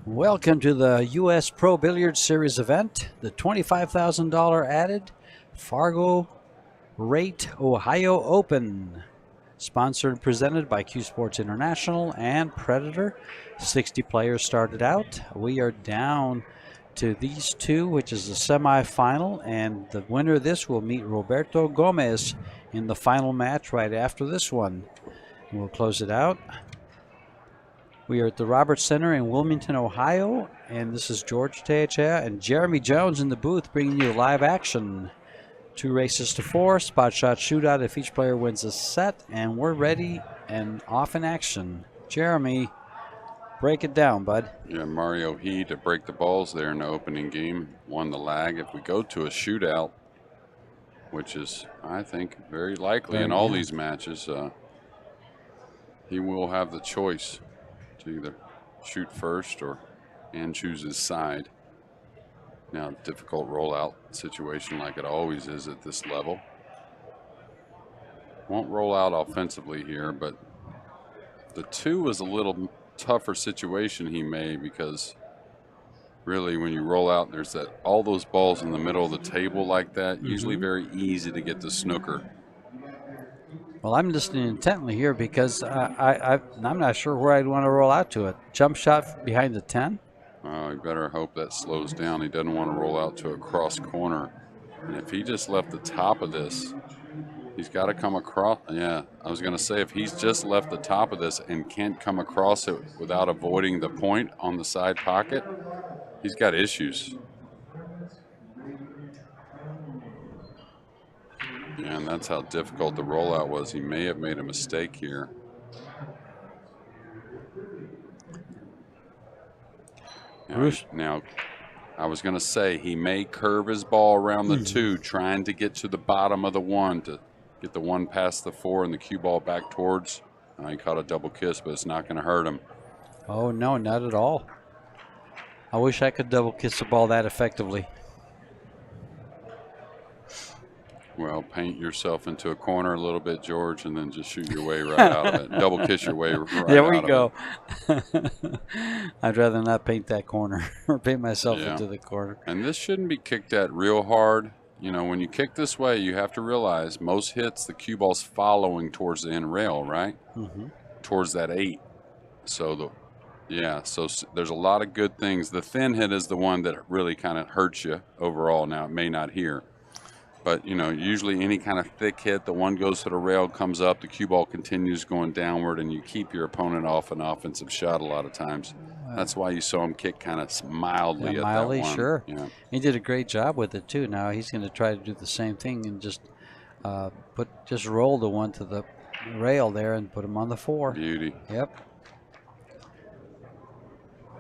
Welcome to the U.S. Pro Billiard Series event, the $25,000 added Fargorate Ohio Open. Sponsored and presented by CueSports International and Predator. 60 players started out. We are down to these two, which is the semifinal, and the winner of this will meet Roberto Gomez in the final match right after this one. We'll close it out. We are at the Roberts Center in Wilmington, Ohio, and this is George Teachea and Jeremy Jones in the booth bringing you live action. 2 races to 4, spot shot shootout if each player wins a set, and we're ready and off in action. Jeremy, break it down, bud. Yeah, M.HE to break the balls there in the opening game, won the lag. If we go to a shootout, which is, I think, very likely in all these matches, he will have the choice to either shoot first and choose his side. Now, difficult rollout situation like it always is at this level. Won't roll out offensively here, but the 2 was a little tougher situation he made, because really when you roll out, there's all those balls in the middle of the table like that, usually very easy to get the snooker. Well, I'm listening intently here because I'm not sure where I'd want to roll out to it. Jump shot behind the 10? You better hope that slows down. He doesn't want to roll out to a cross corner. And if he just left the top of this, he's got to come across. Yeah, I was going to say, if he's just left the top of this and can't come across it without avoiding the point on the side pocket, he's got issues. Yeah, and that's how difficult the rollout was. He may have made a mistake here. Now, I was going to say he may curve his ball around the 2, trying to get to the bottom of the 1 to get the 1 past the 4 and the cue ball back towards. He caught a double kiss, but it's not going to hurt him. Oh, no, not at all. I wish I could double kiss the ball that effectively. Well, paint yourself into a corner a little bit, George, and then just shoot your way right out of it. Double kiss your way right out of it. There we go. I'd rather not paint that corner or paint myself into the corner. And this shouldn't be kicked at real hard. You know, when you kick this way, you have to realize most hits, the cue ball's following towards the end rail, right? Towards that 8. So, so there's a lot of good things. The thin hit is the one that really kind of hurts you overall. Now, it may not here. But, you know, usually any kind of thick hit, the 1 goes to the rail, comes up, the cue ball continues going downward, and you keep your opponent off an offensive shot a lot of times. That's why you saw him kick kind of mildly at that 1. Sure. Yeah. He did a great job with it, too. Now he's going to try to do the same thing and just roll the 1 to the rail there and put him on the 4. Beauty. Yep.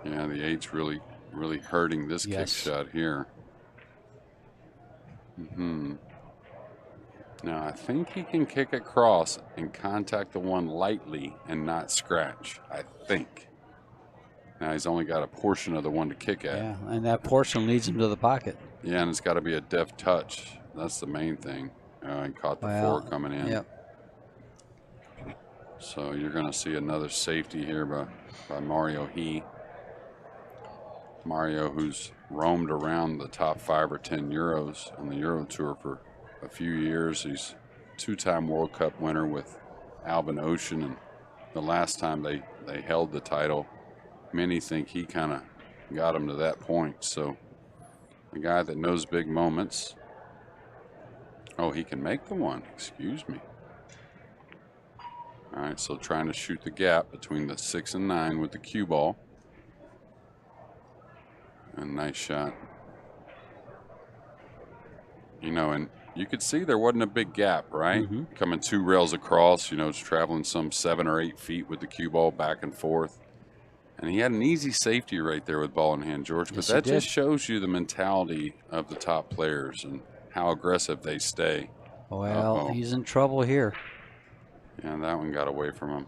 Yeah, the 8's really, really hurting this kick shot here. Now, I think he can kick across and contact the 1 lightly and not scratch, I think. Now, he's only got a portion of the 1 to kick at. Yeah, and that portion leads him to the pocket. Yeah, and it's got to be a deft touch. That's the main thing. He caught the 4 coming in. Yep. So you're going to see another safety here by M.HE. Mario, who's roamed around the top 5 or 10 Euros on the Euro Tour for a few years. He's 2-time World Cup winner with Alvin Ocean, and the last time they held the title, many think he kind of got him to that point. So a guy that knows big moments. Oh, he can make the 1, excuse me. All right, so trying to shoot the gap between the 6 and 9 with the cue ball. A nice shot. You know, and you could see there wasn't a big gap, right? Coming 2 rails across, you know, it's traveling some 7 or 8 feet with the cue ball back and forth. And he had an easy safety right there with ball in hand, George. But that just shows you the mentality of the top players and how aggressive they stay. Well, he's in trouble here. Yeah, that one got away from him.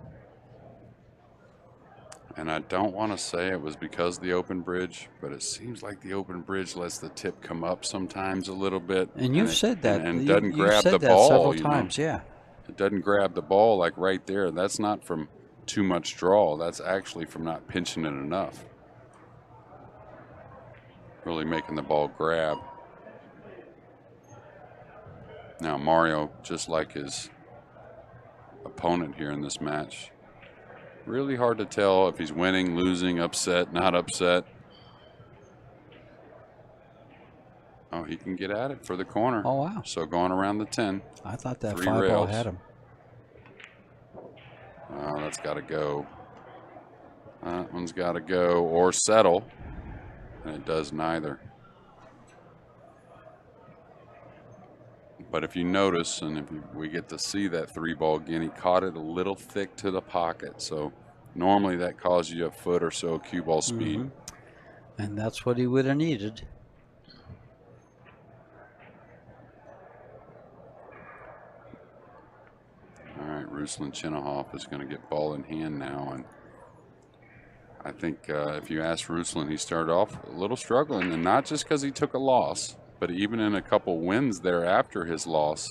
And I don't want to say it was because of the open bridge, but it seems like the open bridge lets the tip come up sometimes a little bit. And you've said that. And doesn't grab the ball several times, It doesn't grab the ball like right there. That's not from too much draw. That's actually from not pinching it enough. really making the ball grab. Now Mario, just like his opponent here in this match, really hard to tell if he's winning, losing, upset, not upset. Oh, he can get at it for the corner. Oh, wow. So going around the 10. I thought that 3 5 ball rails. had him. Oh, that's got to go. That one's got to go or settle. And it does neither. But if you notice, and if we get to see that 3 ball again, he caught it a little thick to the pocket. So normally that causes you a foot or so cue ball speed. And that's what he would have needed. All right, Ruslan CHINAHOV is going to get ball in hand now. And I think if you ask Ruslan, he started off a little struggling, and not just because he took a loss, but even in a couple wins there after his loss,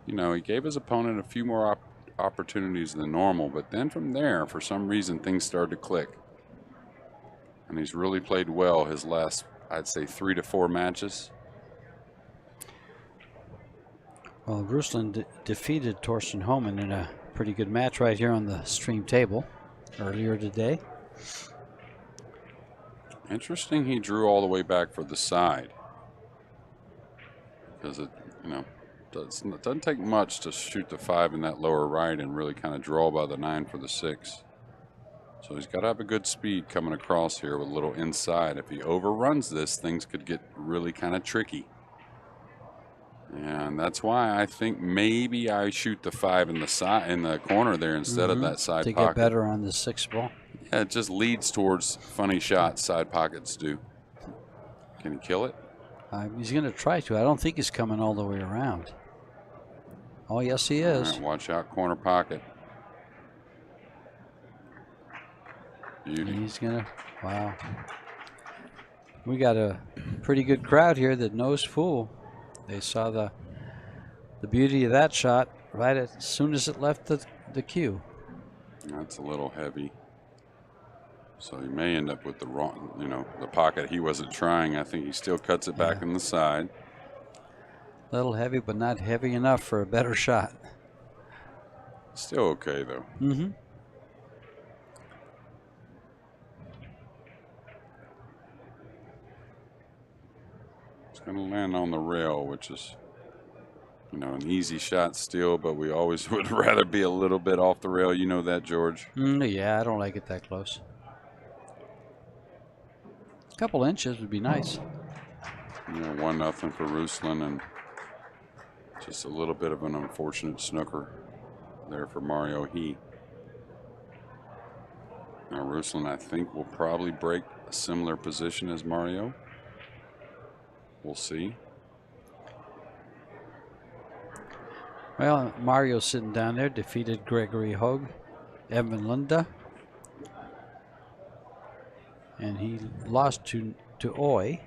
you know, he gave his opponent a few more opportunities than normal. But then from there, for some reason, things started to click. And he's really played well his last, I'd say, 3 to 4 matches. Well, Ruslan defeated Torsten Homan in a pretty good match right here on the stream table earlier today. Interesting, he drew all the way back for the side. Because it, you know, it doesn't take much to shoot the 5 in that lower right and really kind of draw by the 9 for the 6. So he's got to have a good speed coming across here with a little inside. If he overruns this, things could get really kind of tricky. And that's why I think maybe I shoot the 5 in the side, in the corner there, instead of that side to pocket. get better on the 6 ball. Yeah, it just leads towards funny shots side pockets do. Can he kill it? He's going to try to. I don't think he's coming all the way around. Oh, yes, he is. All right, watch out, corner pocket. Beauty. He's going to, wow. We got a pretty good crowd here that knows full. They saw the beauty of that shot right as soon as it left the cue. That's a little heavy. So he may end up with the wrong, you know, the pocket he wasn't trying. I think he still cuts it back in the side. A little heavy, but not heavy enough for a better shot. Still okay, though. It's going to land on the rail, which is, you know, an easy shot still, but we always would rather be a little bit off the rail. You know that, George? Yeah, I don't like it that close. A couple inches would be nice. You know, 1-0 for Ruslan, and just a little bit of an unfortunate snooker there for Mario M.HE. Now Ruslan, I think, will probably break a similar position as Mario. We'll see. Well, Mario's sitting down there, defeated Gregory Hogue, Evan Lunda, and he lost to Oy.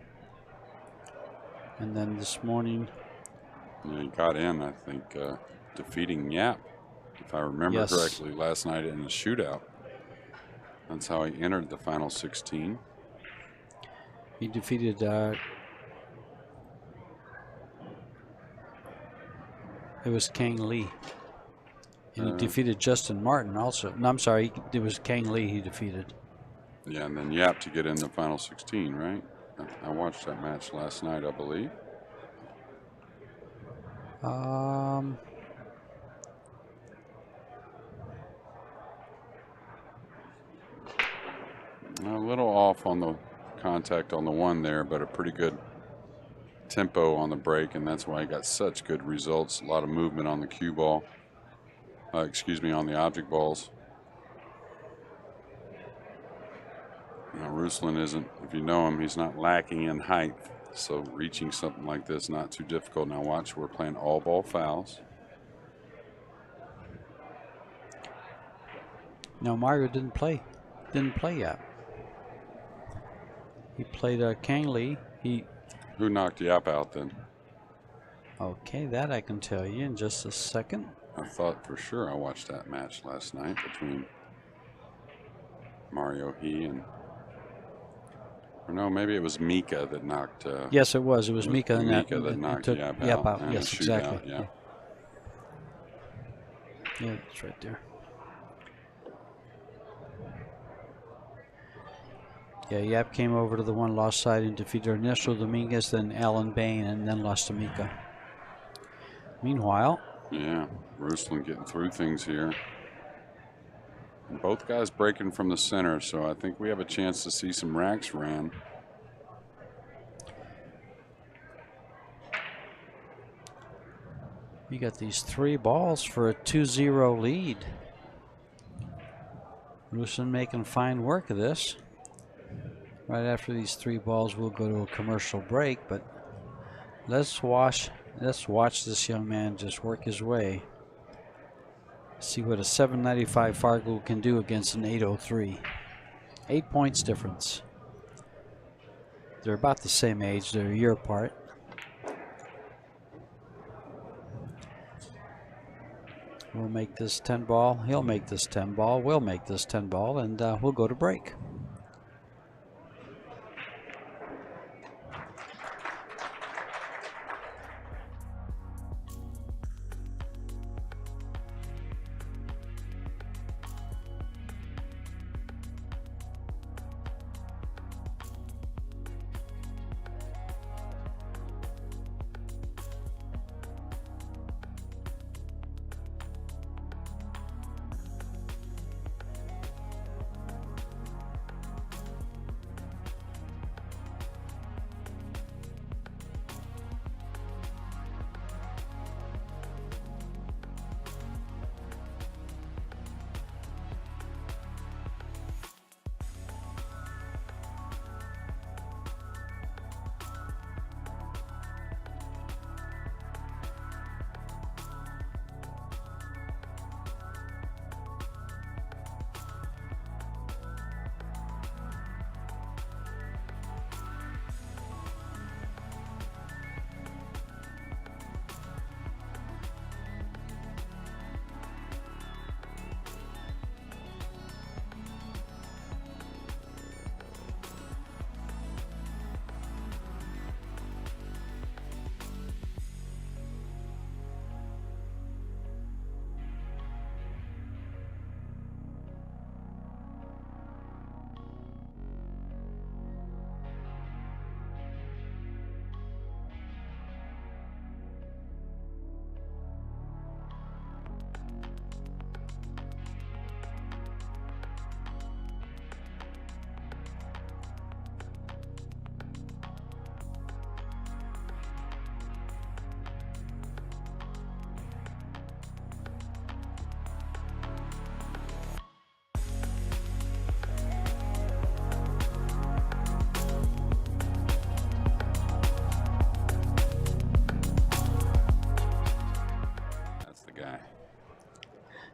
And then this morning, he got in, I think, defeating Yap, if I remember correctly, last night in the shootout. That's how he entered the final 16. He defeated it was Kang Lee. And he defeated Justin Martin also. No, I'm sorry, it was Kang Lee he defeated. Yeah, and then Yap to get in the final 16, right? I watched that match last night, I believe. A little off on the contact on the 1 there, but a pretty good tempo on the break, and that's why he got such good results. A lot of movement on the cue ball. On the object balls. Now, Ruslan isn't, if you know him, he's not lacking in height. So reaching something like this, not too difficult. Now watch, we're playing all ball fouls. No, Mario didn't play yet. He played Kang Lee. Who knocked Yap out then? Okay, that I can tell you in just a second. I thought for sure I watched that match last night between Mario M.HE and Or no, maybe it was Mika that knocked. Yes, it was. It was Mika, that knocked took Yap Yap out. out. in Yes, the exactly. shootout, yeah. Yeah, it's right there. Yeah, Yap came over to the one-loss side and defeated Ernesto Dominguez, then Alan Bain, and then lost to Mika. Meanwhile, yeah, Ruslan getting through things here. And both guys breaking from the center, so I think we have a chance to see some racks ran. we got these 3 balls for a 2-0 lead. Ruslan making fine work of this. Right after these 3 balls, we'll go to a commercial break, but let's watch this young man just work his way. See what a 795 Fargo can do against an 803. 8 points difference. They're about the same age. They're a year apart. We'll make this 10 ball. He'll make this 10 ball. We'll make this 10 ball, and we'll go to break.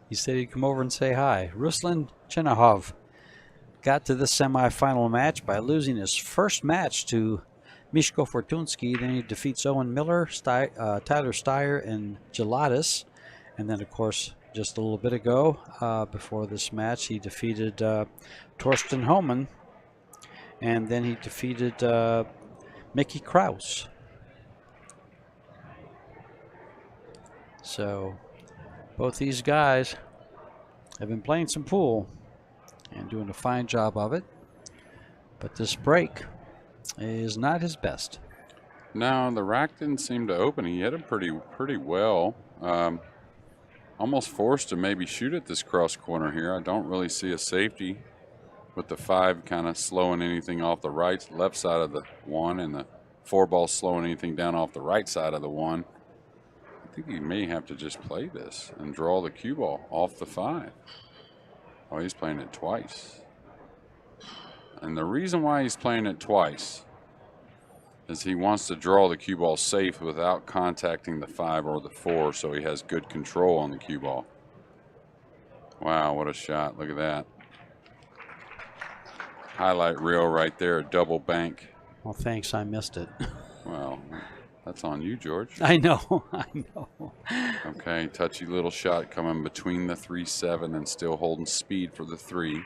He said he'd come over and say hi. Ruslan CHINAHOV got to the semifinal match by losing his first match to Miško Fortunski. Then he defeats Owen Miller, Tyler Steyer, and Gelatis. And then, of course, just a little bit ago, before this match, he defeated Torsten Homan. And then he defeated Mickey Kraus. So both these guys have been playing some pool and doing a fine job of it. But this break is not his best. No, the rack didn't seem to open. He hit it pretty well. Almost forced to maybe shoot at this cross corner here. I don't really see a safety with the 5 kind of slowing anything off the left side of the 1, and the 4 ball slowing anything down off the right side of the 1. I think he may have to just play this and draw the cue ball off the 5. Oh, he's playing it twice. And the reason why he's playing it twice is he wants to draw the cue ball safe without contacting the 5 or the 4, so he has good control on the cue ball. Wow, what a shot. Look at that. Highlight reel right there, double bank. Well, thanks, I missed it. Well, that's on you, George. I know, I know. Okay, touchy little shot coming between the 3-7 and still holding speed for the 3.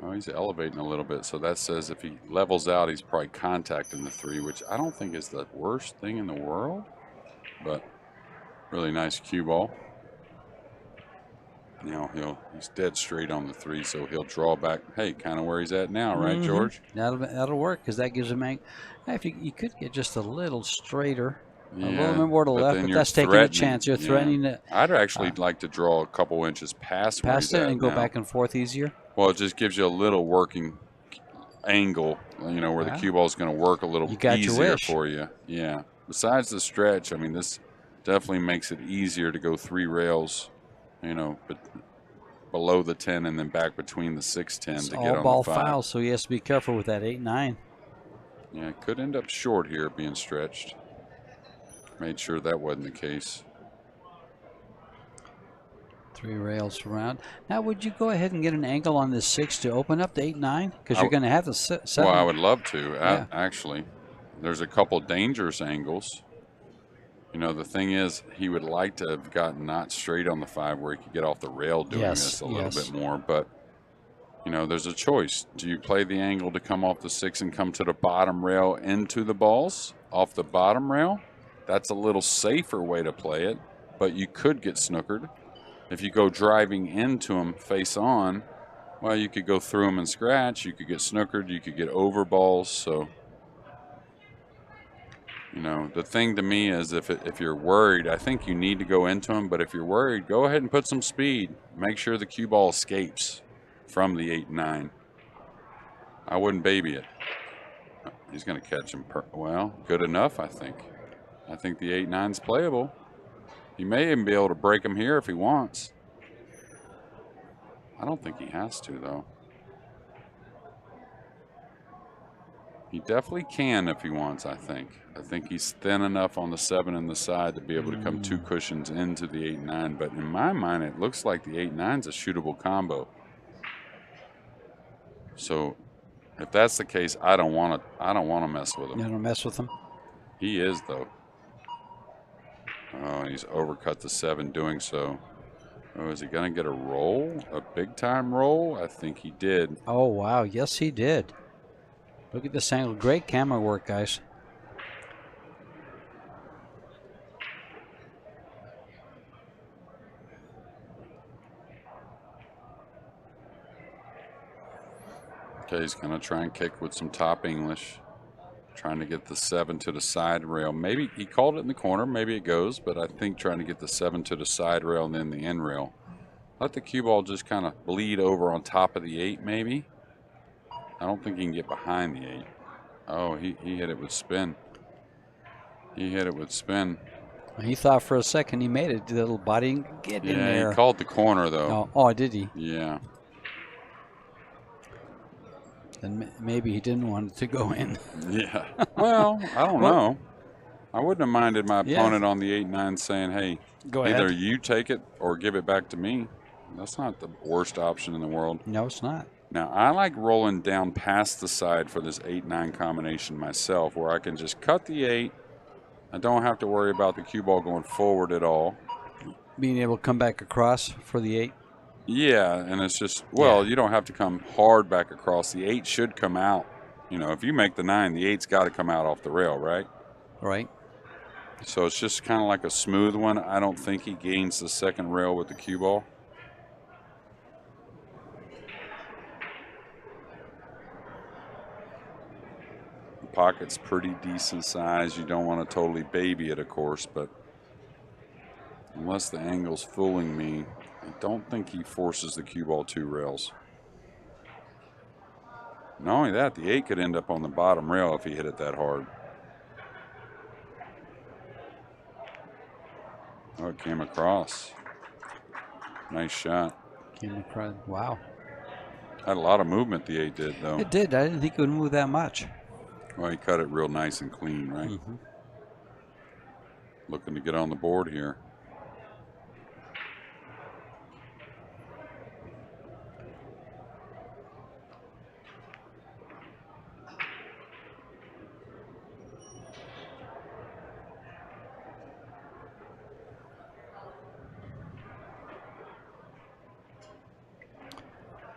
Oh, he's elevating a little bit, so that says if he levels out, he's probably contacting the 3, which I don't think is the worst thing in the world, but really nice cue ball. Now he's dead straight on the 3, so he'll draw back. Hey, kind of where he's at now, right, George? That'll work because that gives him. If you could get just a little straighter, a Yeah, little bit more to the left, then but you're that's taking a threatening. chance. You're Yeah. threatening it. I'd actually like to draw a couple inches past where he's Past it at and go now. back and forth easier. Well, it just gives you a little working angle, where the cue ball is going to work a little easier for you. Yeah. Besides the stretch, I mean, this definitely makes it easier to go 3 rails, but below the 10 and then back between the 6-10 to get on the 5. All ball foul, so he has to be careful with that 8-9. Yeah, it could end up short here being stretched. Made sure that wasn't the case. 3 rails around. Now, would you go ahead and get an angle on this 6 to open up the 8-9? Because you're going to have the 7. Well, I would love to, actually. There's a couple dangerous angles. The thing is, he would like to have gotten not straight on the 5 where he could get off the rail doing this a little bit more. But, there's a choice. Do you play the angle to come off the 6 and come to the bottom rail into the balls off the bottom rail? That's a little safer way to play it, but you could get snookered. If you go driving into him face on, well, you could go through him and scratch. You could get snookered. You could get over balls. So, the thing to me is if you're worried, I think you need to go into him. But if you're worried, go ahead and put some speed. Make sure the cue ball escapes from the 8-9. I wouldn't baby it. He's going to catch him. Well, good enough, I think. I think the 8-9's playable. He may even be able to break him here if he wants. I don't think he has to, though. He definitely can if he wants, I think. I think he's thin enough on the 7 and the side to be able to come 2 cushions into the 8-9. But in my mind, it looks like the 8-9's a shootable combo. So if that's the case, I don't want to mess with him. You don't mess with him? He is, though. Oh, he's overcut the 7 doing so. Oh, is he going to get a roll? A big-time roll? I think he did. Oh, wow. Yes, he did. Look at this angle. Great camera work, guys. Okay, he's going to try and kick with some top English. Trying to get the 7 to the side rail. Maybe he called it in the corner. Maybe it goes, but I think trying to get the 7 to the side rail and then the end rail. Let the cue ball just kind of bleed over on top of the 8, maybe. I don't think he can get behind the 8. Oh, he hit it with spin. He hit it with spin. He thought for a second he made it. The little body get in there. Yeah, he called the corner, though. Oh, did he? Yeah. Then maybe he didn't want it to go in. Yeah. Well, I don't know. I wouldn't have minded my opponent on the 8-9 saying, hey, either you take it or give it back to me. That's not the worst option in the world. No, it's not. Now, I like rolling down past the side for this 8-9 combination myself, where I can just cut the 8. I don't have to worry about the cue ball going forward at all. Being able to come back across for the 8. Yeah, and it's just, you don't have to come hard back across. The 8 should come out. If you make the 9, the 8's got to come out off the rail, right? Right. So it's just kind of like a smooth one. I don't think he gains the second rail with the cue ball. The pocket's pretty decent size. You don't want to totally baby it, of course, but unless the angle's fooling me, I don't think he forces the cue ball 2 rails. Not only that, the 8 could end up on the bottom rail if he hit it that hard. Oh, it came across. Nice shot. Came across. Wow. Had a lot of movement, the 8 did, though. It did. I didn't think it would move that much. Well, he cut it real nice and clean, right? Mm-hmm. Looking to get on the board here.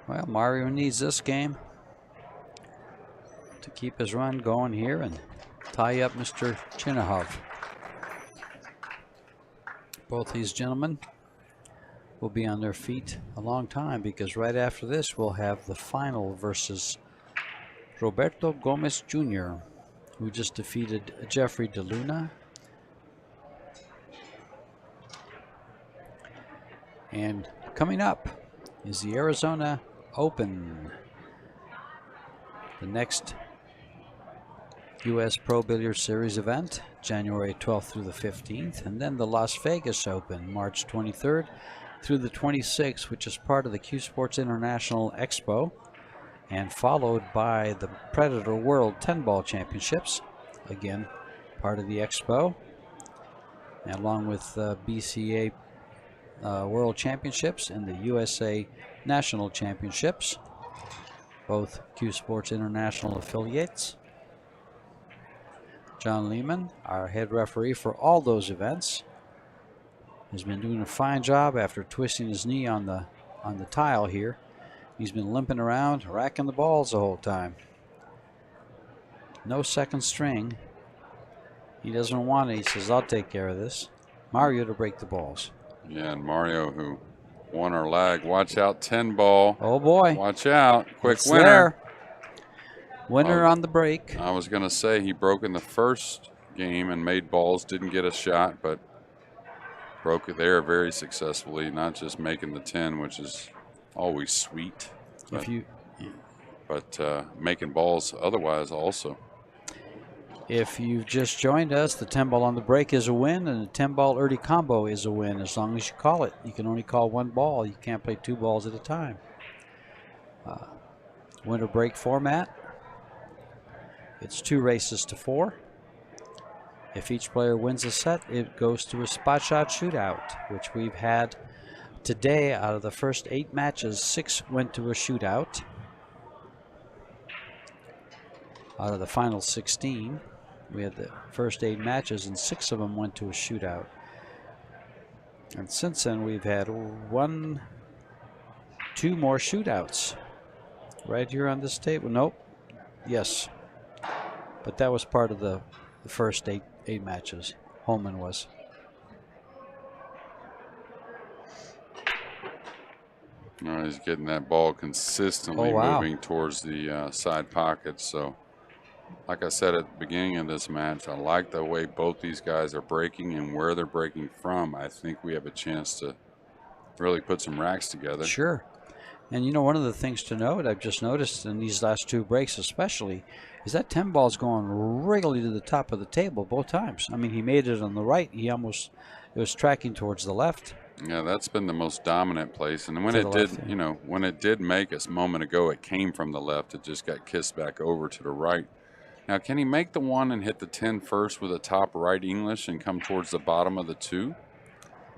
Well, Mario needs this game to keep his run going here and tie up Mr. CHINAHOV. Both these gentlemen will be on their feet a long time, because right after this we'll have the final versus Roberto Gomez Jr., who just defeated Jeffrey DeLuna. And coming up is the Arizona Open, the next U.S. Pro Billiard Series event, January 12th through the 15th, and then the Las Vegas Open, March 23rd through the 26th, which is part of the CueSports International Expo, and followed by the Predator World 10-Ball Championships, again part of the Expo, along with BCA World Championships and the USA National Championships, both CueSports International affiliates. John Lehman, our head referee for all those events, has been doing a fine job after twisting his knee on the tile here. He's been limping around, racking the balls the whole time. No second string. He doesn't want it. He says, I'll take care of this. Mario to break the balls. Yeah, and Mario, who won our lag. Watch out, 10-ball. Oh, boy. Watch out. Quick It's winner. There. Winner on the break. I was going to say he broke in the first game and made balls, didn't get a shot, but broke it there very successfully, not just making the 10, which is always sweet, but making balls otherwise also. If you've just joined us, the 10-ball on the break is a win, and the 10-ball early combo is a win as long as you call it. You can only call one ball. You can't play two balls at a time. Winner break format. It's 2 races to 4. If each player wins a set, it goes to a spot shot shootout, which we've had today. Out of the first 8 matches, 6 went to a shootout. Out of the final 16, we had the first 8 matches, and 6 of them went to a shootout. And since then, we've had 2 more shootouts. Right here on this table. Nope. Yes. But that was part of the first 8 matches. Holman was. All right, he's getting that ball consistently moving towards the side pocket. So, like I said at the beginning of this match, I like the way both these guys are breaking and where they're breaking from. I think we have a chance to really put some racks together. Sure. And you know, one of the things to note, I've just noticed in these last 2 breaks especially, is that 10 ball's going really to the top of the table both times. I mean, he made it on the right. It was tracking towards the left. Yeah, that's been the most dominant place. And when it did, you know, when it did make us a moment ago, it came from the left. It just got kissed back over to the right. Now, can he make the 1 and hit the 10 first with a top right English and come towards the bottom of the 2?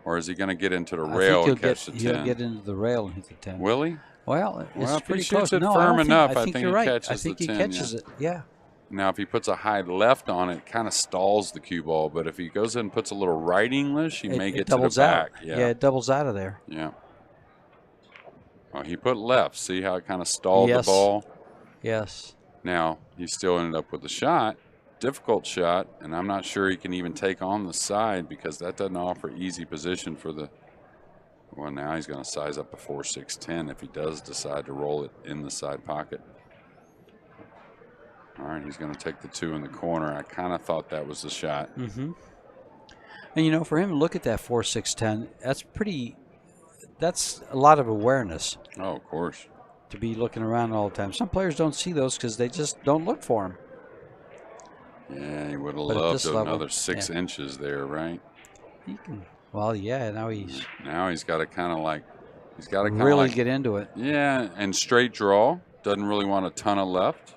Or is he going to get into the rail and catch the 10? He'll get into the rail and hit the 10. Will he? Well, it's if pretty he shoots close. it No, firm enough, I think he you're right. catches I think the he 10, catches it. Yeah. Now, if he puts a high left on it, kind of stalls the cue ball. But if he goes in and puts a little right English, he may get to the back. Yeah, it doubles out of there. Yeah. Oh, he put left. See how it kind of stalled the ball? Yes. Now, he still ended up with a shot. Difficult shot, and I'm not sure he can even take on the side because that doesn't offer easy position for the. Well, now he's going to size up a 4-6-10 if he does decide to roll it in the side pocket. All right, he's going to take the 2 in the corner. I kind of thought that was the shot. Mm-hmm. And, you know, for him to look at that 4-6-10, that's a lot of awareness. Oh, of course. To be looking around all the time. Some players don't see those because they just don't look for them. Yeah, he would have loved another 6 inches there, right? He can. Well, yeah. Now he's got to kind of like really get into it. Yeah, and straight draw. Doesn't really want a ton of left.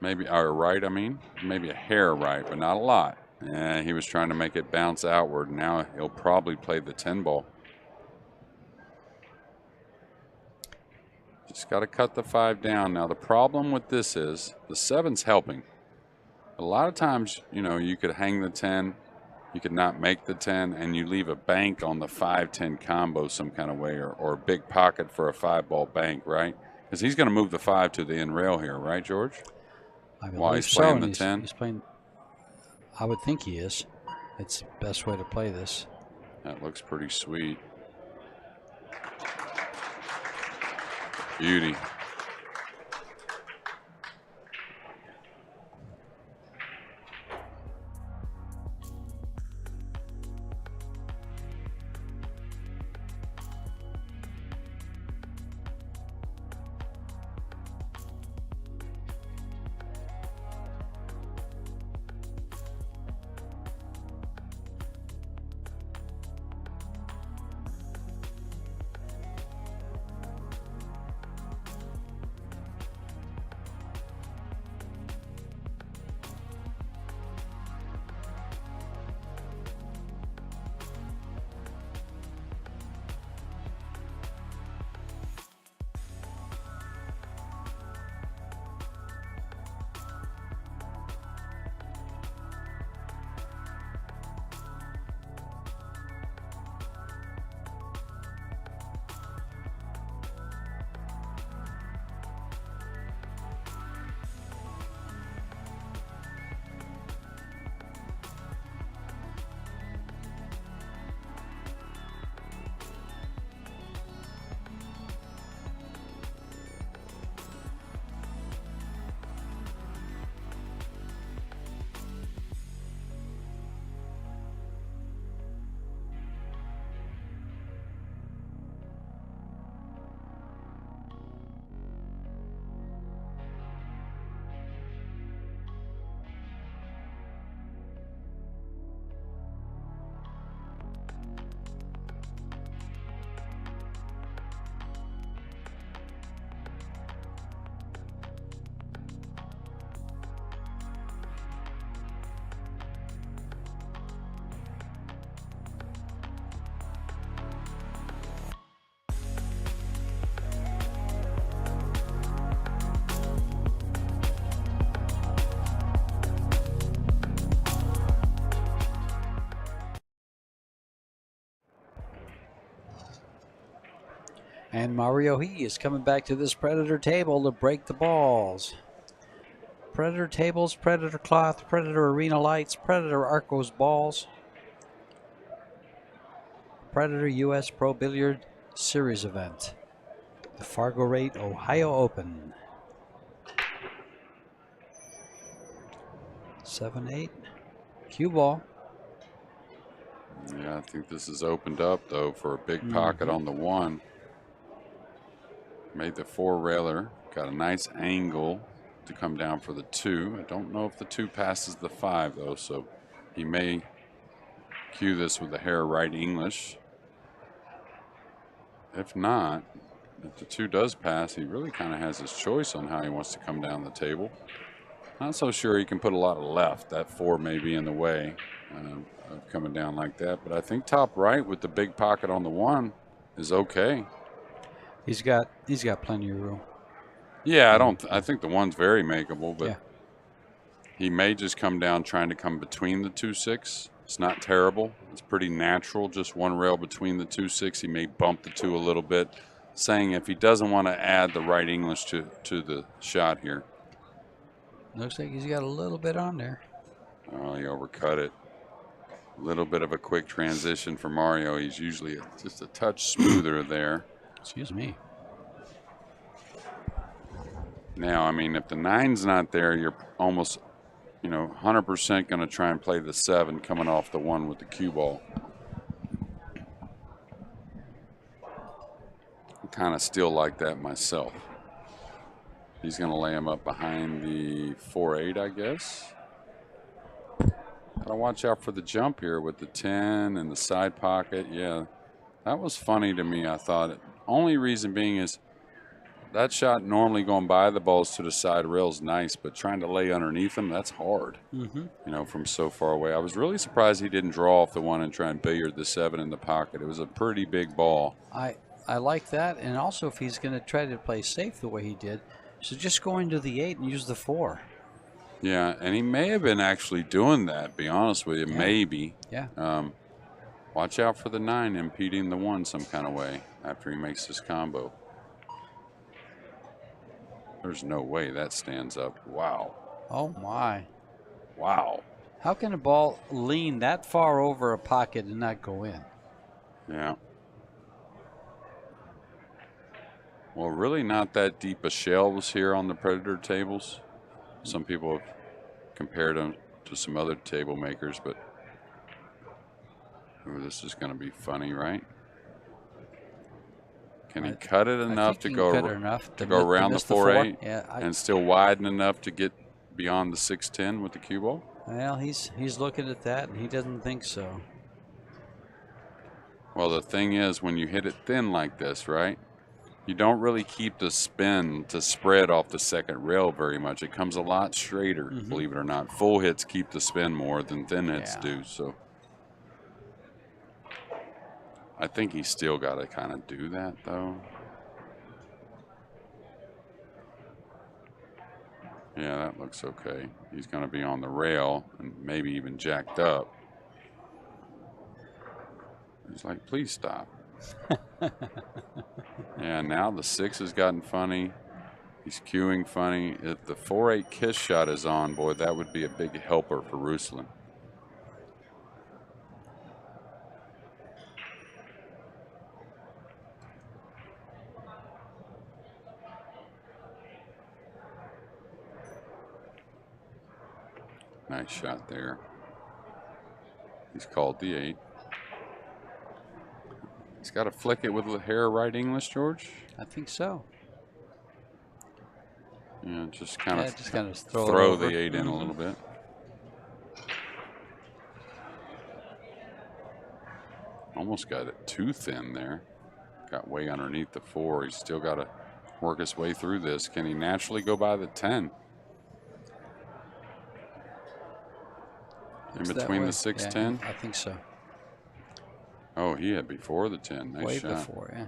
Maybe or right. I mean, maybe a hair right, but not a lot. Yeah, he was trying to make it bounce outward. Now he'll probably play the 10 ball. Just got to cut the 5 down. Now, the problem with this is the 7's helping. A lot of times, you know, you could hang the 10 you could not make the 10, and you leave a bank on the 5-10 combo some kind of way, or a big pocket for a 5-ball bank, right? Because he's going to move the 5 to the end rail here, right, George? I While believe he's so. playing And the 10. he's playing. I would think he is. It's the best way to play this. That looks pretty sweet. Beauty. And Mario He is coming back to this Predator table to break the balls. Predator tables, Predator cloth, Predator arena lights, Predator Arcos balls. Predator U.S. Pro Billiard Series event. The Fargorate Ohio Open. 7-8. Cue ball. Yeah, I think this is opened up, though, for a big pocket on the 1. Made the 4-railer. Got a nice angle to come down for the 2. I don't know if the 2 passes the 5, though, so he may cue this with a hair right English. If not, if the 2 does pass, he really kind of has his choice on how he wants to come down the table. Not so sure he can put a lot of left. That 4 may be in the way of coming down like that, but I think top right with the big pocket on the 1 is okay. He's got plenty of room. Yeah, I think the 1's very makeable, but yeah. He may just come down trying to come between the 2-6. It's not terrible. It's pretty natural, just one rail between the 2-6. He may bump the 2 a little bit, saying if he doesn't want to add the right English to the shot here. Looks like he's got a little bit on there. Oh, he overcut it. A little bit of a quick transition for Mario. He's usually just a touch smoother there. Excuse me. Now, I mean, if the 9's not there, you're almost, 100% going to try and play the 7 coming off the 1 with the cue ball. I kind of still like that myself. He's going to lay him up behind the 4-8, I guess. Gotta watch out for the jump here with the 10 and the side pocket. Yeah, that was funny to me, I thought. Only reason being is that shot normally going by the balls to the side rail is nice, but trying to lay underneath them, that's hard, from so far away. I was really surprised he didn't draw off the 1 and try and billiard the 7 in the pocket. It was a pretty big ball. I like that, and also if he's going to try to play safe the way he did, so just go into the 8 and use the 4. Yeah, and he may have been actually doing that, be honest with you. Yeah. Maybe. Yeah. Watch out for the 9 impeding the 1 some kind of way after he makes this combo. There's no way that stands up. Wow. Oh, my. Wow. How can a ball lean that far over a pocket and not go in? Yeah. Well, really not that deep of shelves here on the Predator tables. Some people have compared them to some other table makers, but ooh, this is going to be funny, right? Can he cut it enough to go around the 4-8 and still widen enough to get beyond the 6-10 with the cue ball? Well, he's looking at that, and he doesn't think so. Well, the thing is, when you hit it thin like this, right, you don't really keep the spin to spread off the second rail very much. It comes a lot straighter, believe it or not. Full hits keep the spin more than thin hits do. So I think he's still got to kind of do that, though. Yeah, that looks okay. He's going to be on the rail and maybe even jacked up. He's like, please stop. Yeah, now the 6 has gotten funny. He's cueing funny. If the 4-8 kiss shot is on, boy, that would be a big helper for Ruslan. Nice shot there. He's called the 8. He's got to flick it with the hair right English, George? I think so. Yeah, just kind of throw the 8 in a little bit. Almost got it too thin there. Got way underneath the 4. He's still got to work his way through this. Can he naturally go by the 10? In between the 6-10? Yeah, I think so. Oh, he had before the 10. Nice shot. Way before, yeah.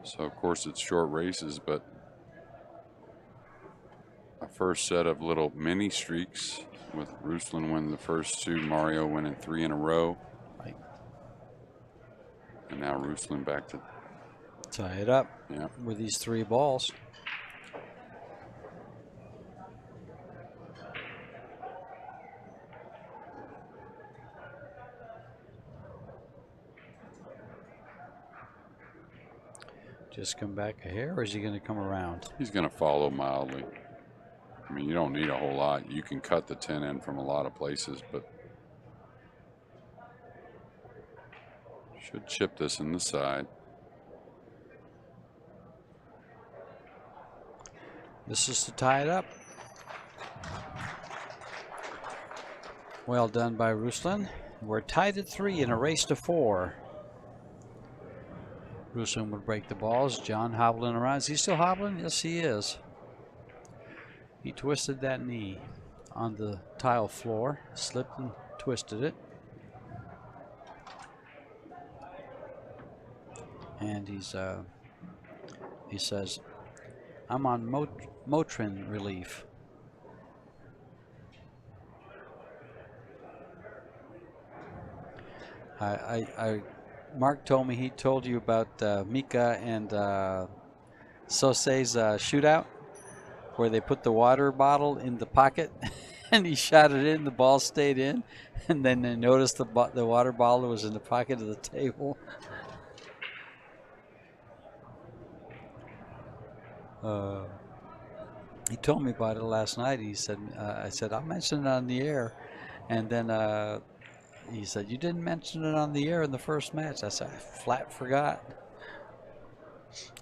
So, of course, it's short races, but a first set of little mini streaks with Ruslan winning the first 2, Mario winning 3 in a row. Right. And now Ruslan back to tie it up with these 3 balls. Just come back a hair, or is he going to come around? He's going to follow mildly. I mean, you don't need a whole lot. You can cut the 10 in from a lot of places, but should chip this in the side. This is to tie it up. Well done by Ruslan. We're tied at 3 in a race to 4. Ruslan would break the balls. John hobbling around. Is he still hobbling? Yes, he is. He twisted that knee on the tile floor, slipped and twisted it. And he says, I'm on Motrin relief. Mark told me he told you about Mika and Sose's shootout, where they put the water bottle in the pocket and he shot it in, the ball stayed in, and then they noticed the water bottle was in the pocket of the table. He told me about it last night. He said, I said, I'll mention it on the air. And then he said, you didn't mention it on the air in the first match. I said, I flat forgot.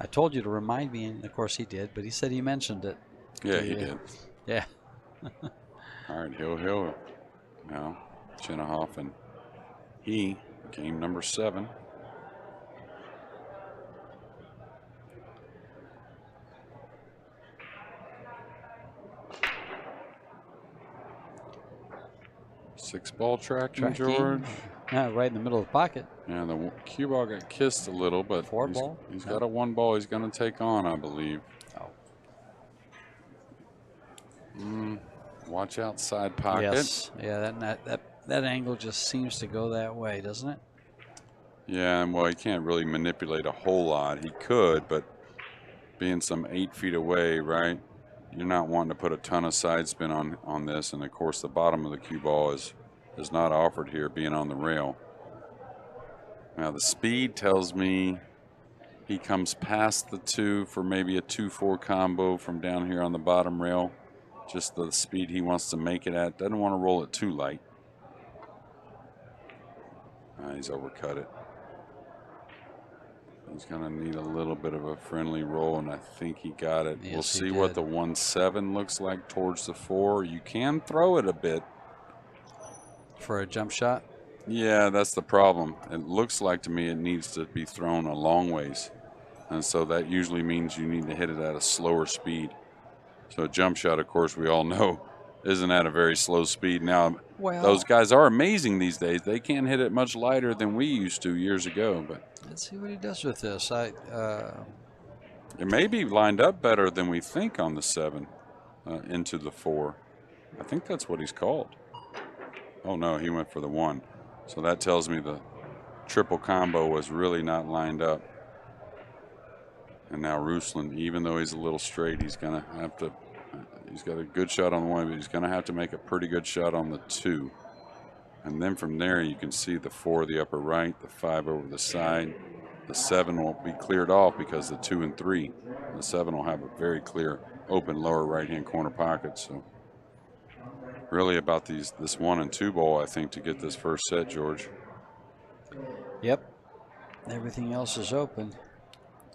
I told you to remind me, and of course he did, but he said he mentioned it. Yeah, he did. Yeah. All right, Hill. Now, CHINAHOV and he, game number 7. Six ball tracking, George. Right in the middle of the pocket. Yeah, the cue ball got kissed a little, but he's got a 1 ball he's going to take on, I believe. Oh. Watch outside pocket. Yes. Yeah, that angle just seems to go that way, doesn't it? Yeah, and well, he can't really manipulate a whole lot. He could, but being some 8 feet away, right? You're not wanting to put a ton of side spin on this, and of course the bottom of the cue ball is not offered here, being on the rail. Now the speed tells me he comes past the 2 for maybe a 2-4 combo from down here on the bottom rail. Just the speed he wants to make it at. Doesn't want to roll it too light. He's overcut it. He's going to need a little bit of a friendly roll, and I think he got it. Yes, we'll see what the 1-7 looks like towards the 4. You can throw it a bit. For a jump shot? Yeah, that's the problem. It looks like to me it needs to be thrown a long ways. And so that usually means you need to hit it at a slower speed. So a jump shot, of course, we all know, isn't at a very slow speed. Now, those guys are amazing these days. They can't hit it much lighter than we used to years ago. But let's see what he does with this. It may be lined up better than we think on the 7 into the 4. I think that's what he's called. Oh, no, he went for the 1. So that tells me the triple combo was really not lined up. And now Ruslan, even though he's a little straight, he's going to have to, he's got a good shot on the 1, but he's going to have to make a pretty good shot on the 2. And then from there, you can see the 4, the upper right, the 5 over the side. The 7 won't be cleared off because the 2 and 3. The 7 will have a very clear, open lower right-hand corner pocket. So really about this 1 and 2 ball, I think, to get this first set, George. Yep. Everything else is open.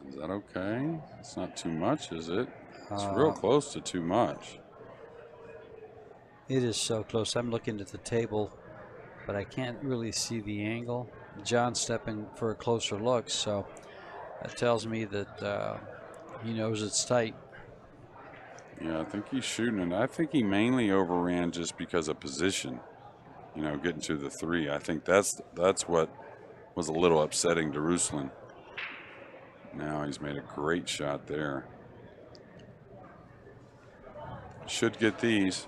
Is that okay? It's not too much, is it? It's real close to too much. It is so close. I'm looking at the table, but I can't really see the angle. John's stepping for a closer look, so that tells me that he knows it's tight. Yeah, I think he's shooting, and I think he mainly overran just because of position. You know, getting to the 3. I think that's what was a little upsetting to Ruslan. Now he's made a great shot there. Should get these.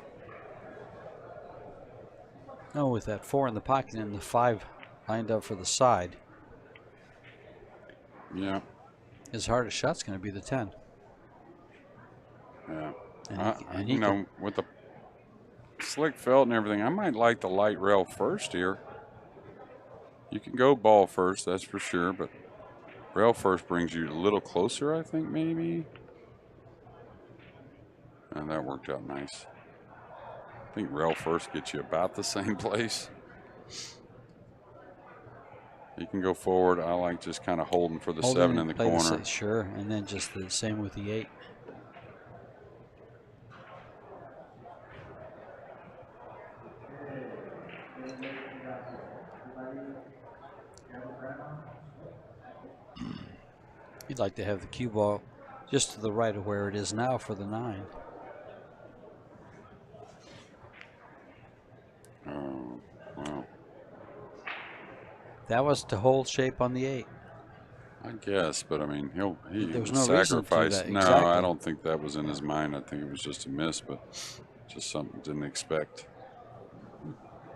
Oh, with that 4 in the pocket and the 5 lined up for the side. Yeah. His hardest shot's going to be the 10. Yeah. And you know, with the slick felt and everything, I might like the light rail first here. You can go ball first, that's for sure, but rail first brings you a little closer, I think, maybe. And that worked out nice. I think rail first gets you about the same place. You can go forward. I like just kind of holding for the 7 in the corner. Sure, and then just the same with the 8. You'd like to have the cue ball just to the right of where it is now for the 9. Oh, wow. That was to hold shape on the 8. I guess, but I mean, he there was would no sacrifice. reason to No, exactly. I don't think that was in his mind. I think it was just a miss, but just something didn't expect.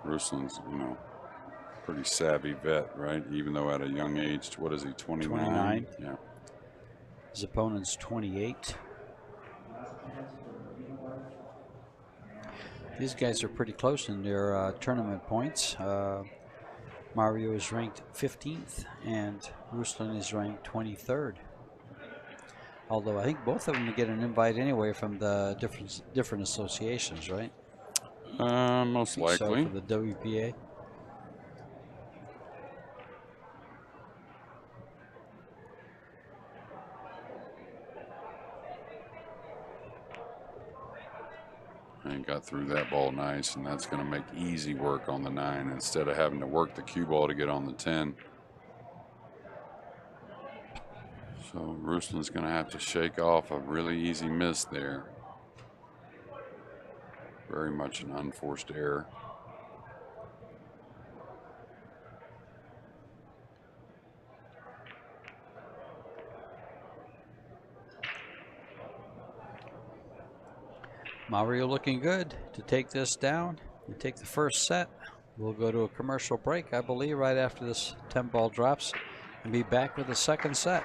Ruslan's, you know, pretty savvy vet, right? Even though at a young age, what is he, 29? 29. Yeah. His opponent's 28. These guys are pretty close in their tournament points. Mario is ranked 15th, and Ruslan is ranked 23rd. Although I think both of them get an invite anyway from the different associations, right? Most likely. So for the WPA. And got through that ball nice, and that's going to make easy work on the 9 instead of having to work the cue ball to get on the 10. So Ruslan's going to have to shake off a really easy miss there. Very much an unforced error. Mario looking good to take this down and take the first set. We'll go to a commercial break, I believe, right after this 10-ball drops, and be back with the second set.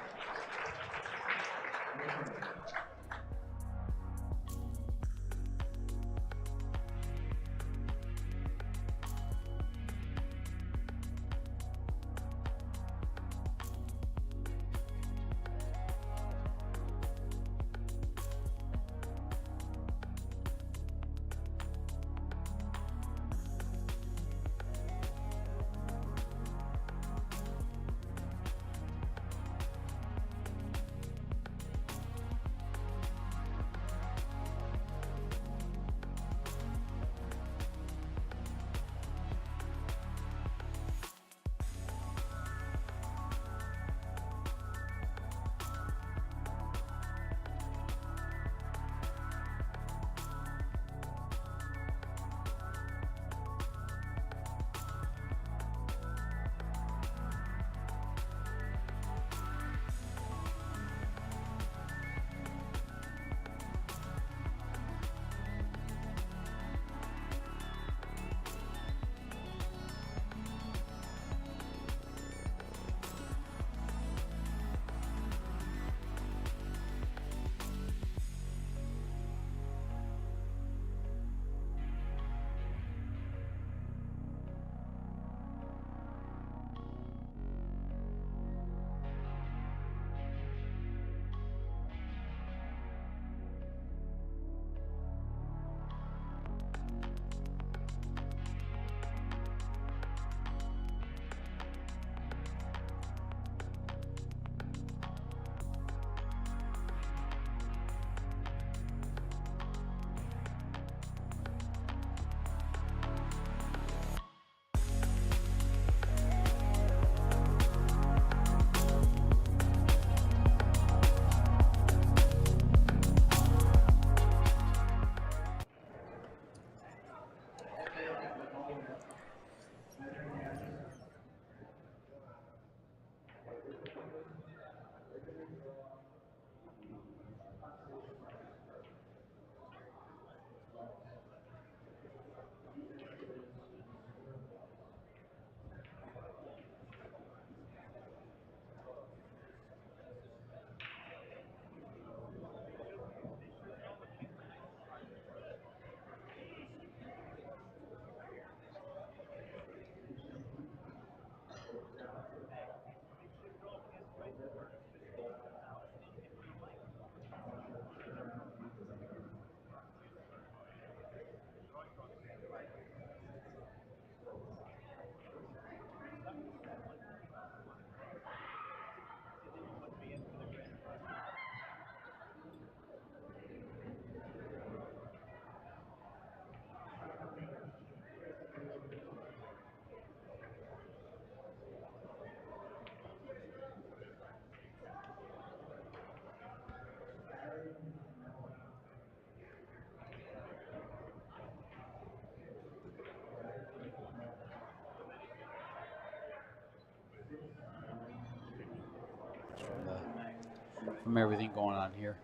From everything going on here.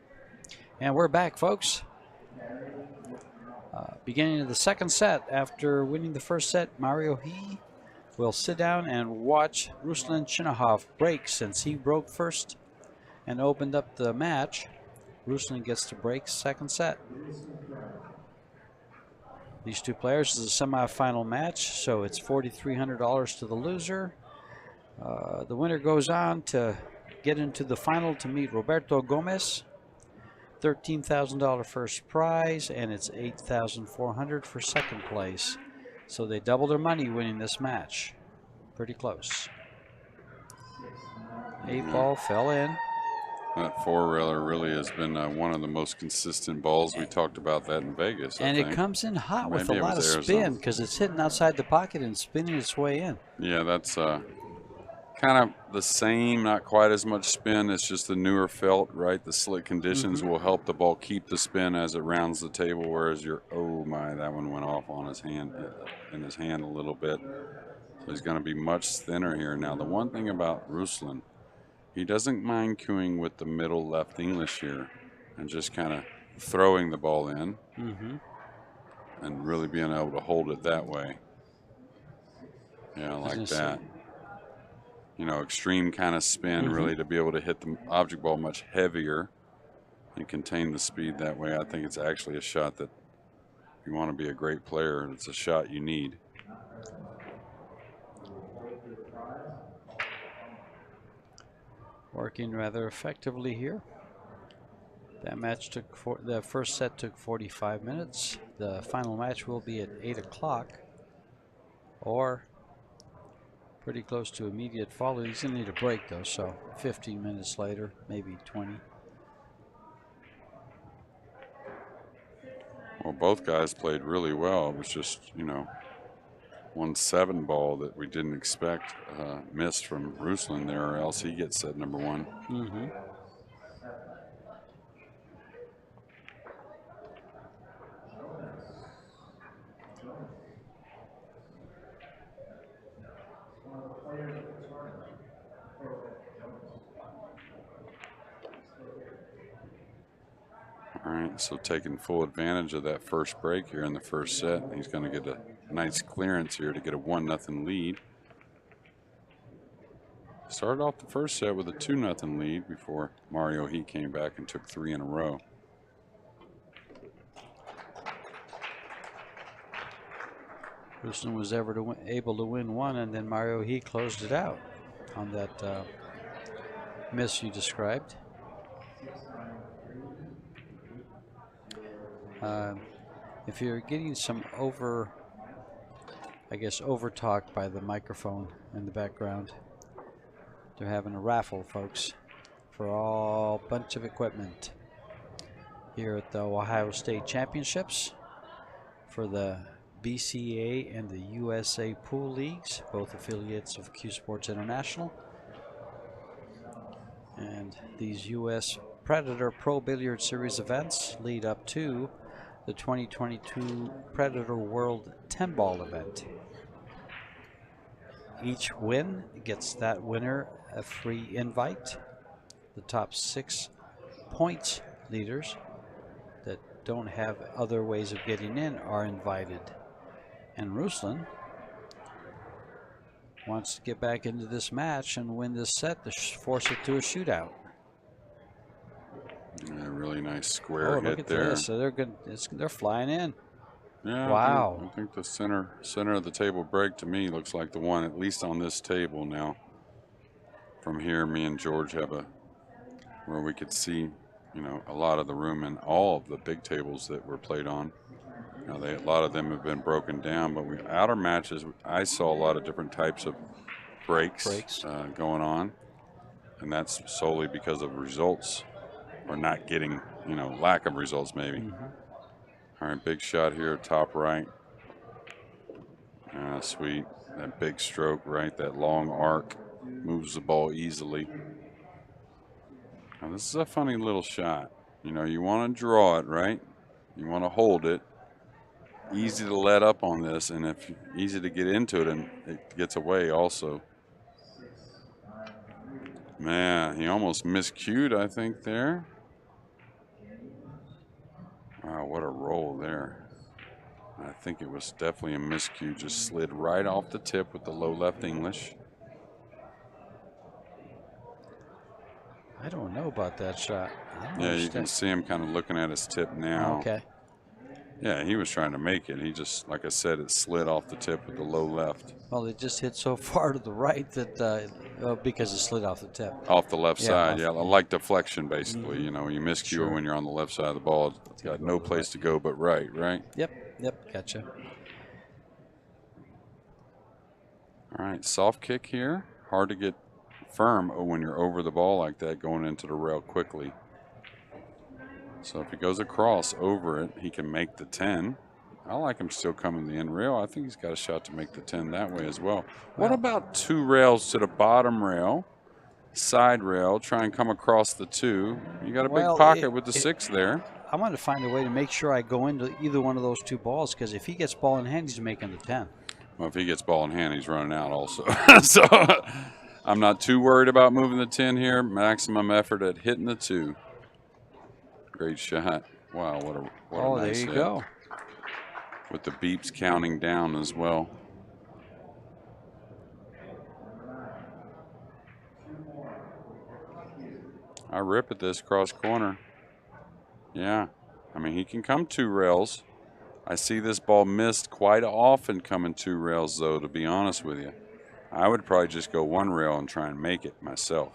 And we're back, folks. Beginning of the second set. After winning the first set, M.HE will sit down and watch Ruslan CHINAHOV break. Since he broke first and opened up the match, Ruslan gets to break second set. These two players is a semifinal match, so it's $4,300 to the loser. The winner goes on to get into the final to meet Roberto Gomez. $13,000 first prize, and it's $8,400 for second place. So they double their money winning this match. Pretty close. 8-ball fell in. That four-railer really has been one of the most consistent balls. We talked about that in Vegas. And I it think. comes in hot with Maybe a lot of spin because it's hitting outside the pocket and spinning its way in. Yeah, that's kind of the same, not quite as much spin. It's just the newer felt, right? The slick conditions will help the ball keep the spin as it rounds the table, whereas oh my, that one went off on his hand, in his hand a little bit. So he's going to be much thinner here. Now, the one thing about Ruslan, he doesn't mind cueing with the middle left English here and just kind of throwing the ball in Mm-hmm. and really being able to hold it that way. Yeah, like that. You know, extreme kind of spin, really, to be able to hit the object ball much heavier and contain the speed that way. I think it's actually a shot that, if you want to be a great player, it's a shot you need. Working rather effectively here. That match took the first set took 45 minutes. The final match will be at 8 o'clock, or pretty close to immediate follow. He's going to need a break though, so 15 minutes later, maybe 20. Well, both guys played really well. It was just, you know, 1-7 ball that we didn't expect missed from Ruslan there, or else he gets set number one. Mm-hmm. All right, so taking full advantage of that first break here in the first set. He's going to get a nice clearance here to get a 1-0 lead. Started off the first set with a 2-0 lead before M.HE came back and took 3 in a row. Ruslan was able to win one, and then M.HE closed it out on that miss you described. If you're getting some over talk by the microphone in the background, they're having a raffle, folks, for all bunch of equipment here at the Ohio State Championships for the BCA and the USA Pool Leagues, both affiliates of CueSports International. And these US Predator Pro Billiard Series events lead up to the 2022 Predator World 10-ball event. Each win gets that winner a free invite. The top 6 points leaders that don't have other ways of getting in are invited. And Ruslan wants to get back into this match and win this set to force it to a shootout. Yeah, really nice square hit look at there. this. So they're good. They're flying in. Yeah, wow. I think the center of the table break to me looks like the one, at least on this table now. From here, me and George have where we could see, you know, a lot of the room and all of the big tables that were played on. You know, a lot of them have been broken down, but outer matches, I saw a lot of different types of breaks. Going on, and that's solely because of results, or not getting, you know, lack of results maybe. All right, big shot here, top right. Sweet. That big stroke, right? That long arc moves the ball easily. Now, this is a funny little shot. You know, you want to draw it, right? You want to hold it. Easy to let up on this, and easy to get into it, and it gets away also. Man, he almost miscued, I think, there. Wow, what a roll there. I think it was definitely a miscue. Just slid right off the tip with the low left English. I don't know about that shot. Yeah, you can see him kind of looking at his tip now. Okay. Yeah, he was trying to make it. He just, like I said, it slid off the tip with the low left. Well, it just hit so far to the right that because it slid off the tip. Off the left side, yeah. Like deflection, basically. You know, you miscue when you're on the left side of the ball. It's got no place to go but right? Yep, gotcha. All right, soft kick here. Hard to get firm when you're over the ball like that, going into the rail quickly. So if he goes across over it, he can make the 10. I like him still coming to the end rail. I think he's got a shot to make the 10 that way as well. What about 2 rails to the bottom rail, side rail, try and come across the 2? You got a big pocket with the 6 there. I'm going to find a way to make sure I go into either one of those 2 balls, because if he gets ball in hand, he's making the 10. Well, if he gets ball in hand, he's running out also. So I'm not too worried about moving the 10 here. Maximum effort at hitting the 2. Great shot. Wow, what Oh, a nice there you hit. go. With the beeps counting down as well. I rip at this cross corner. Yeah, I mean, he can come 2 rails. I see this ball missed quite often coming 2 rails, though, to be honest with you. I would probably just go 1 rail and try and make it myself.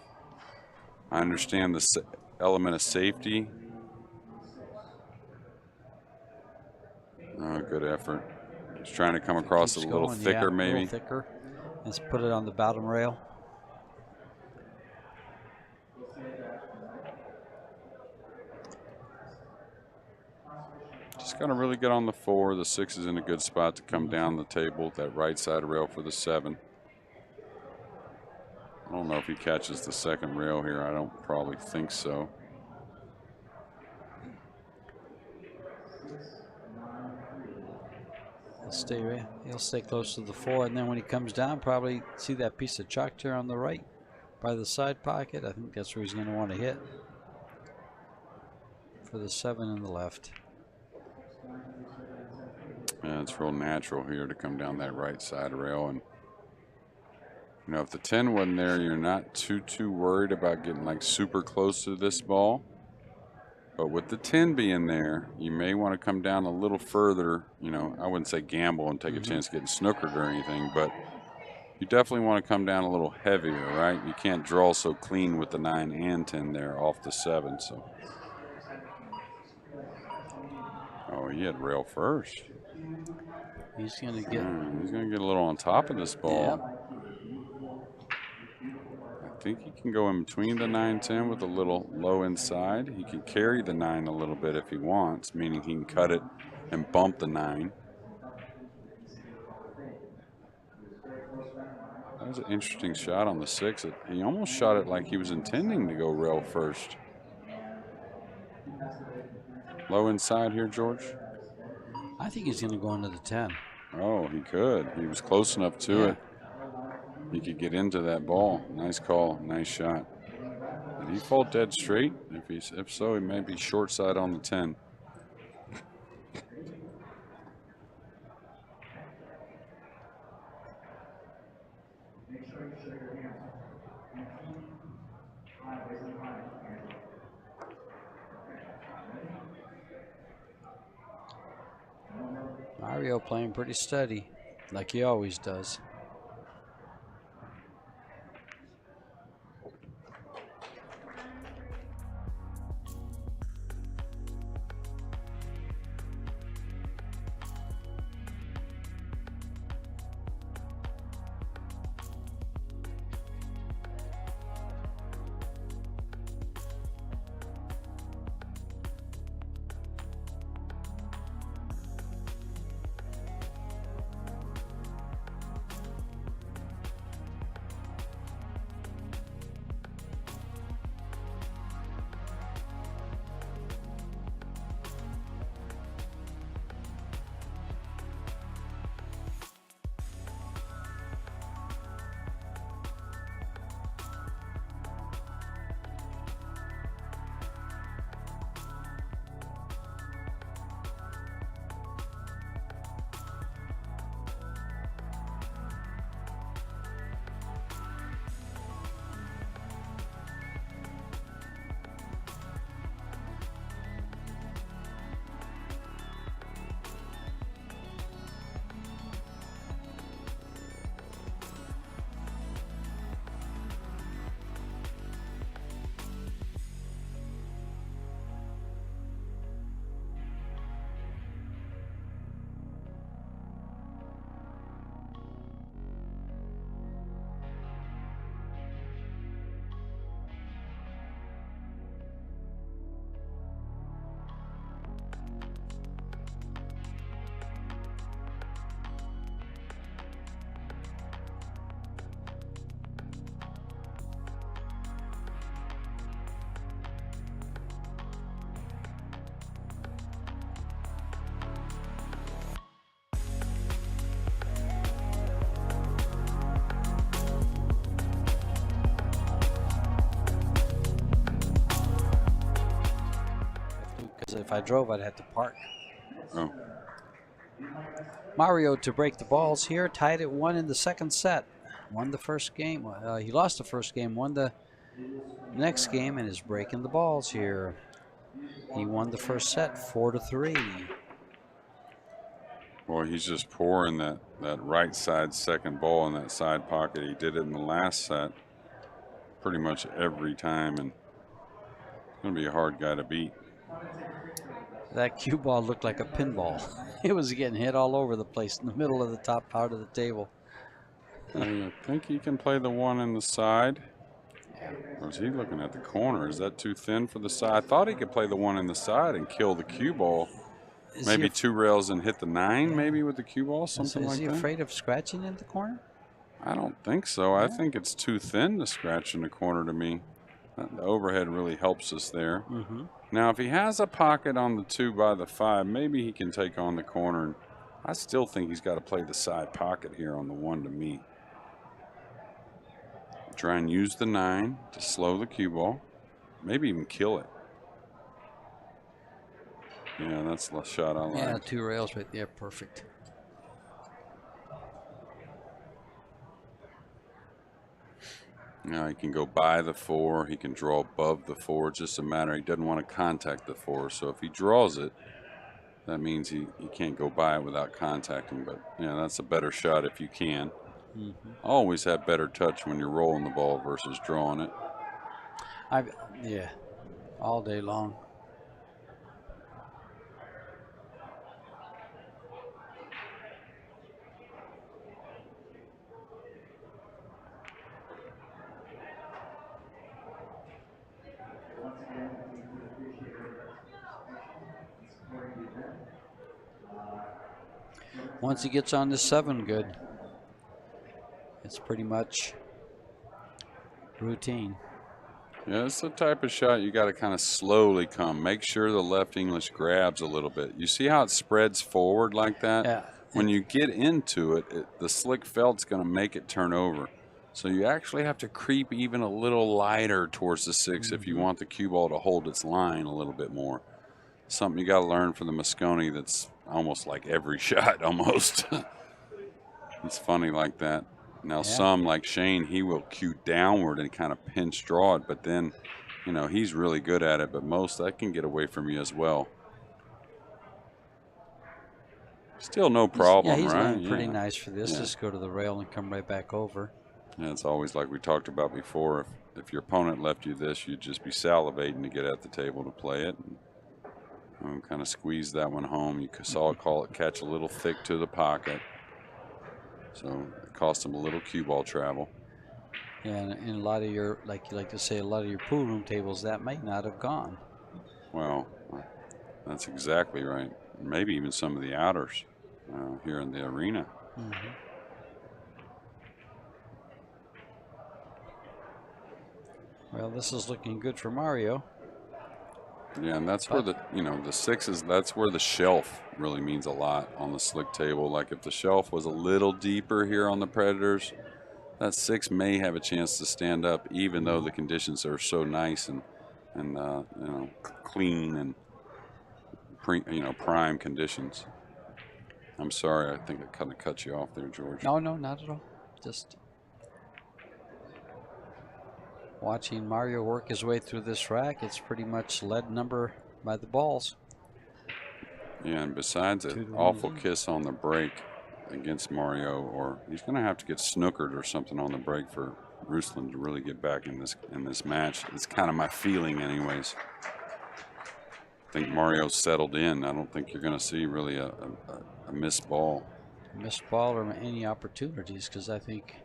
I understand the element of safety. Oh, good effort. He's trying to come across a little thicker, maybe. A little thicker. Let's put it on the bottom rail. Just got to really get on the 4. The 6 is in a good spot to come down the table, that right side rail for the 7. I don't know if he catches the second rail here. I don't probably think so. He'll stay close to the 4, and then when he comes down, probably see that piece of chalk there on the right by the side pocket. I think that's where he's going to want to hit for the 7 in the left. Yeah, it's real natural here to come down that right side rail. And, you know, if the 10 wasn't there, you're not too worried about getting like super close to this ball. But with the 10 being there, you may want to come down a little further. You know, I wouldn't say gamble and take a chance of getting snookered or anything, but you definitely want to come down a little heavier, right? You can't draw so clean with the 9 and 10 there off the 7. So, oh, he had rail first. He's going to get. He's going to get a little on top of this ball. Yep. I think he can go in between the 9-10 with a little low inside. He can carry the 9 a little bit if he wants, meaning he can cut it and bump the 9. That was an interesting shot on the 6. He almost shot it like he was intending to go rail first. Low inside here, George? I think he's going to go into the 10. Oh, he could. He was close enough to it. He could get into that ball. Nice call. Nice shot. Did he fall dead straight? If so, he may be short side on the 10. Mario playing pretty steady, like he always does. If I drove, I'd have to park. Oh. Mario to break the balls here, tied at 1 in the second set. Won the first game. He lost the first game, won the next game, and is breaking the balls here. He won the first set 4-3. Boy, he's just pouring that right side second ball in that side pocket. He did it in the last set pretty much every time, and it's going to be a hard guy to beat. That cue ball looked like a pinball. It was getting hit all over the place in the middle of the top part of the table. I think he can play the one in the side. Or is he looking at the corner? Is that too thin for the side? I thought he could play the one in the side and kill the cue ball. Maybe 2 rails and hit the 9, maybe with the cue ball, something like that. Is he afraid of scratching in the corner? I don't think so. Yeah. I think it's too thin to scratch in the corner to me. The overhead really helps us there. Now, if he has a pocket on the 2 by the 5, maybe he can take on the corner. I still think he's got to play the side pocket here on the 1 to me. Try and use the 9 to slow the cue ball, maybe even kill it. Yeah, that's the shot I like. Yeah, 2 rails right there, perfect. Now he can go by the 4, he can draw above the 4. It's just a matter, he doesn't want to contact the 4. So if he draws it, that means he can't go by it without contacting. But yeah, that's a better shot if you can. Always have better touch when you're rolling the ball versus drawing it. Yeah, all day long. Once he gets on the 7, good. It's pretty much routine. Yeah, it's the type of shot you got to kind of slowly come. Make sure the left English grabs a little bit. You see how it spreads forward like that? Yeah. When you get into it, the slick felt's going to make it turn over. So you actually have to creep even a little lighter towards the 6 if you want the cue ball to hold its line a little bit more. Something you got to learn from the Mosconi that's almost like every shot almost. It's funny like that. Now some like Shane, he will cue downward and kind of pinch draw it, but then, you know, he's really good at it, but most that can get away from you as well. Still no problem, he's right? laying pretty nice for this. Just go to the rail and come right back over. Yeah, it's always like we talked about before. If your opponent left you this, you'd just be salivating to get at the table to play it. And kind of squeeze that one home. You saw it catch a little thick to the pocket. So it cost him a little cue ball travel. Yeah, and a lot of your, like you like to say, a lot of your pool room tables, that might not have gone. Well, that's exactly right. Maybe even some of the outers here in the arena. Well, this is looking good for Mario. Yeah, and that's where the 6s, that's where the shelf really means a lot on the slick table. Like if the shelf was a little deeper here on the Predators, that 6 may have a chance to stand up, even though the conditions are so nice and clean and prime conditions. I'm sorry, I think I kind of cut you off there, George. No, not at all. Just watching Mario work his way through this rack. It's pretty much lead number by the balls. Yeah, and besides an awful kiss on the break against Mario, or he's going to have to get snookered or something on the break for Ruslan to really get back in this match. It's kind of my feeling anyways. I think Mario's settled in. I don't think you're going to see really a missed ball. Missed ball or any opportunities, because I think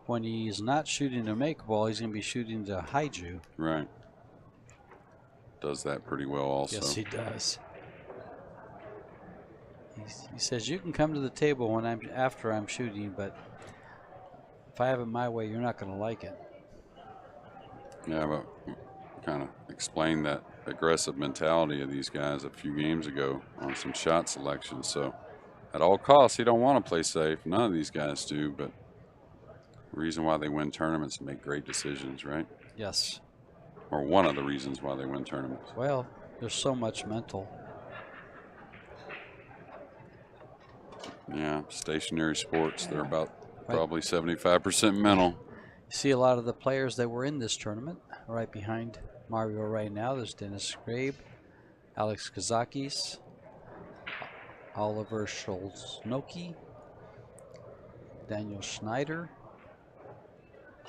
when he's not shooting to make a ball, he's going to be shooting to hide you. Right. Does that pretty well also. Yes, he does. He says, you can come to the table after I'm shooting, but if I have it my way, you're not going to like it. Yeah, but kind of explained that aggressive mentality of these guys a few games ago on some shot selection. So at all costs, you don't want to play safe. None of these guys do, but the reason why they win tournaments and make great decisions, right? Yes. Or one of the reasons why they win tournaments. Well, there's so much mental. Yeah, stationary sports. They're about probably 75% mental. You see a lot of the players that were in this tournament right behind Mario right now. There's Dennis Grabe, Alex Kazakis, Oliver Scholznoki, Daniel Schneider.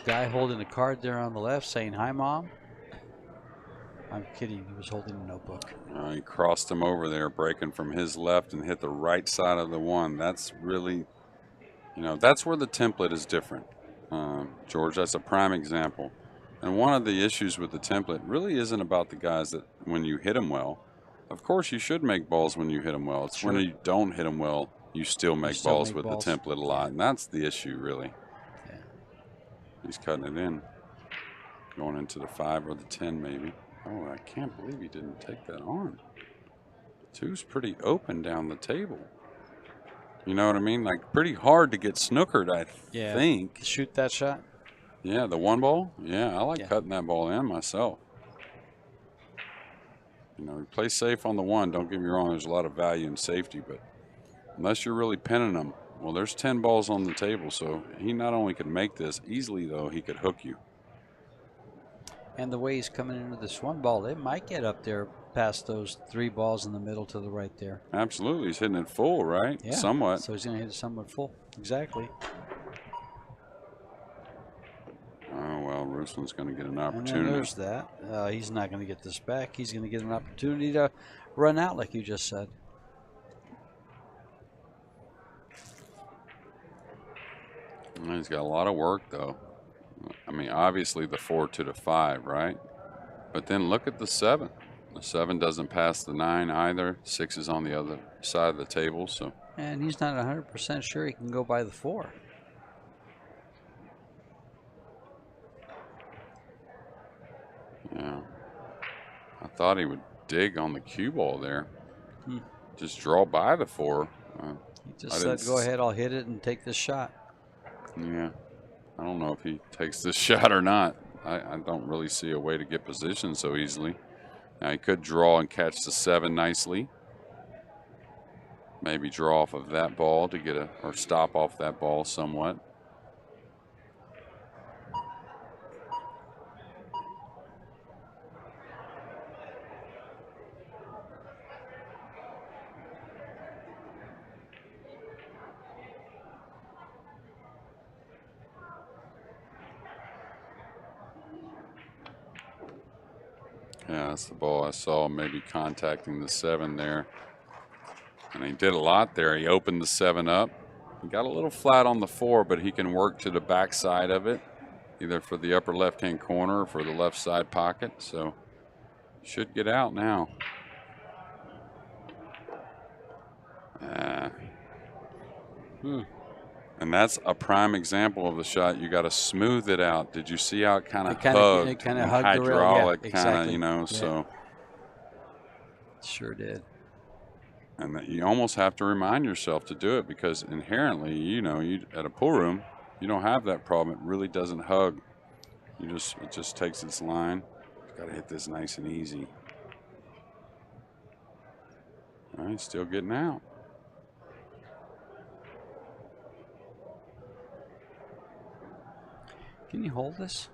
Guy holding a card there on the left saying, "Hi, Mom." I'm kidding. He was holding a notebook. He crossed him over there, breaking from his left and hit the right side of the one. That's really, that's where the template is different. George, that's a prime example. And one of the issues with the template really isn't about the guys that when you hit them well. Of course, you should make balls when you hit them well. It's Sure. when you don't hit them well, you still make balls with the template a lot. Yeah. And that's the issue, really. Yeah. He's cutting it in. Going into the 5 or the 10, maybe. Oh, I can't believe he didn't take that on. 2's pretty open down the table. You know what I mean? Like, pretty hard to get snookered, I think. Shoot that shot? Yeah, the 1 ball? Yeah, I like cutting that ball in myself. You play safe on the 1. Don't get me wrong, there's a lot of value in safety, but unless you're really pinning them, well, there's 10 balls on the table, so he not only could make this easily, though, he could hook you. And the way he's coming into this 1 ball, it might get up there past those 3 balls in the middle to the right there. Absolutely. He's hitting it full, right? Yeah. Somewhat. So he's going to hit it somewhat full. Exactly. Oh, well, Ruslan's going to get an opportunity. And then there's that. He's not going to get this back. He's going to get an opportunity to run out, like you just said. He's got a lot of work, though. I mean, obviously the 4 to the 5, right? But then look at the 7. The 7 doesn't pass the 9 either. 6 is on the other side of the table, so. And he's not 100% sure he can go by the 4. Yeah. I thought he would dig on the cue ball there. Just draw by the 4. He just said, "Go ahead, I'll hit it and take this shot." Yeah. I don't know if he takes this shot or not. I don't really see a way to get positioned so easily. Now, he could draw and catch the 7 nicely. Maybe draw off of that ball to get or stop off that ball somewhat. Yeah, that's the ball I saw, maybe contacting the 7 there. And he did a lot there. He opened the 7 up. He got a little flat on the 4, but he can work to the back side of it, either for the upper left-hand corner or for the left side pocket. So should get out now. And that's a prime example of the shot. You got to smooth it out. Did you see how it kind of hugged? It kind of hugged the rail. Hydraulic Yeah, kind exactly. of, so. Sure did. And that you almost have to remind yourself to do it because inherently, you at a pool room, you don't have that problem. It really doesn't hug. It just takes its line. Got to hit this nice and easy. All right, still getting out. Can you hold this?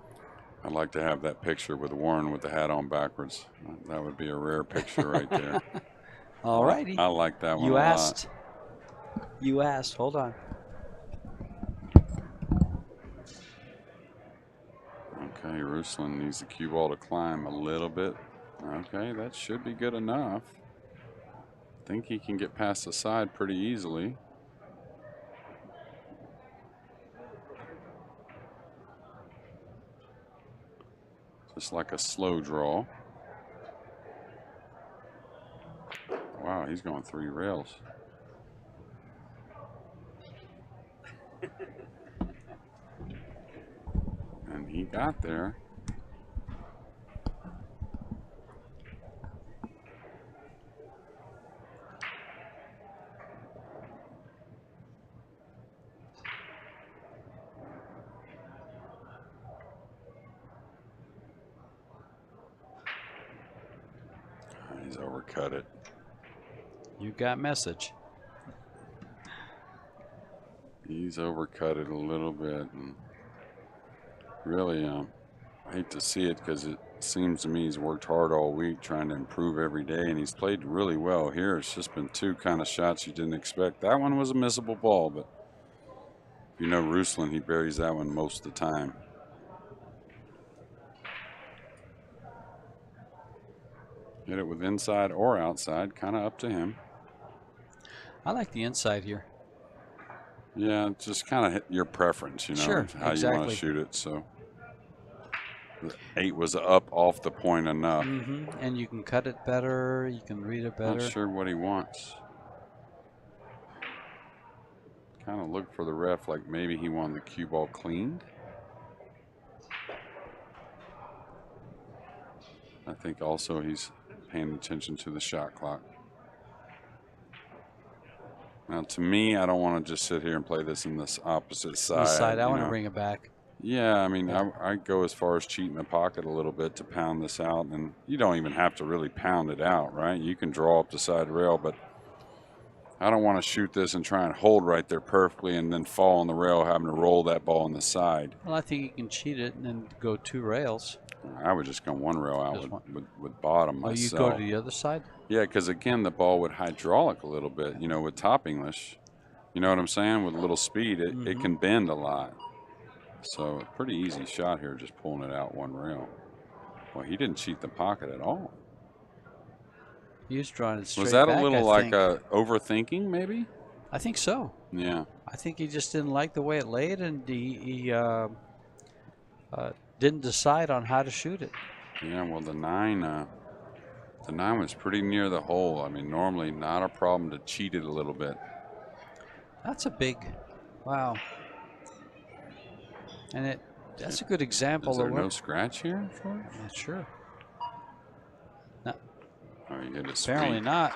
I'd like to have that picture with Warren with the hat on backwards. That would be a rare picture right there. All righty. I like that one You a asked. lot. You asked. Hold on. Okay, Ruslan needs the cue ball to climb a little bit. Okay, that should be good enough. I think he can get past the side pretty easily. Just like a slow draw. Wow, he's going 3 rails. And he got there. He's overcut it. You got message. He's overcut it a little bit, and really, I hate to see it because it seems to me he's worked hard all week trying to improve every day, and he's played really well here. It's just been two kind of shots you didn't expect. That one was a missable ball, but you know Ruslan, he buries that one most of the time. Hit it with inside or outside, kind of up to him. I like the inside here. Yeah, it's just kind of your preference, you know, Sure, how exactly. you want to shoot it. So the 8 was up off the point enough. And you can cut it better. You can read it better. Not sure what he wants. Kind of look for the ref like maybe he wanted the cue ball cleaned. I think also he's paying attention to the shot clock. Now, to me, I don't want to just sit here and play this in this opposite side. I want to bring it back. Yeah, I mean, I go as far as cheating the pocket a little bit to pound this out, and you don't even have to really pound it out, right? You can draw up the side rail, but I don't want to shoot this and try and hold right there perfectly and then fall on the rail having to roll that ball on the side. Well, I think you can cheat it and then go 2 rails. I would just go one rail out with bottom myself. Oh, you go to the other side? Yeah, because again, the ball would hydraulic a little bit, you know, with top English. You know what I'm saying? With a little speed, it can bend a lot. So a pretty easy shot here, just pulling it out one rail. Well, he didn't cheat the pocket at all. He was drawing it straight Was that back, a little I like think. Overthinking, maybe? I think so. Yeah. I think he just didn't like the way it laid, and he didn't decide on how to shoot it. Yeah, well, the 9 was pretty near the hole. I mean, normally not a problem to cheat it a little bit. That's a big, wow. And that's a good example Is there of no scratch here for it? Not sure. No, Oh, you hit a apparently sweep. not.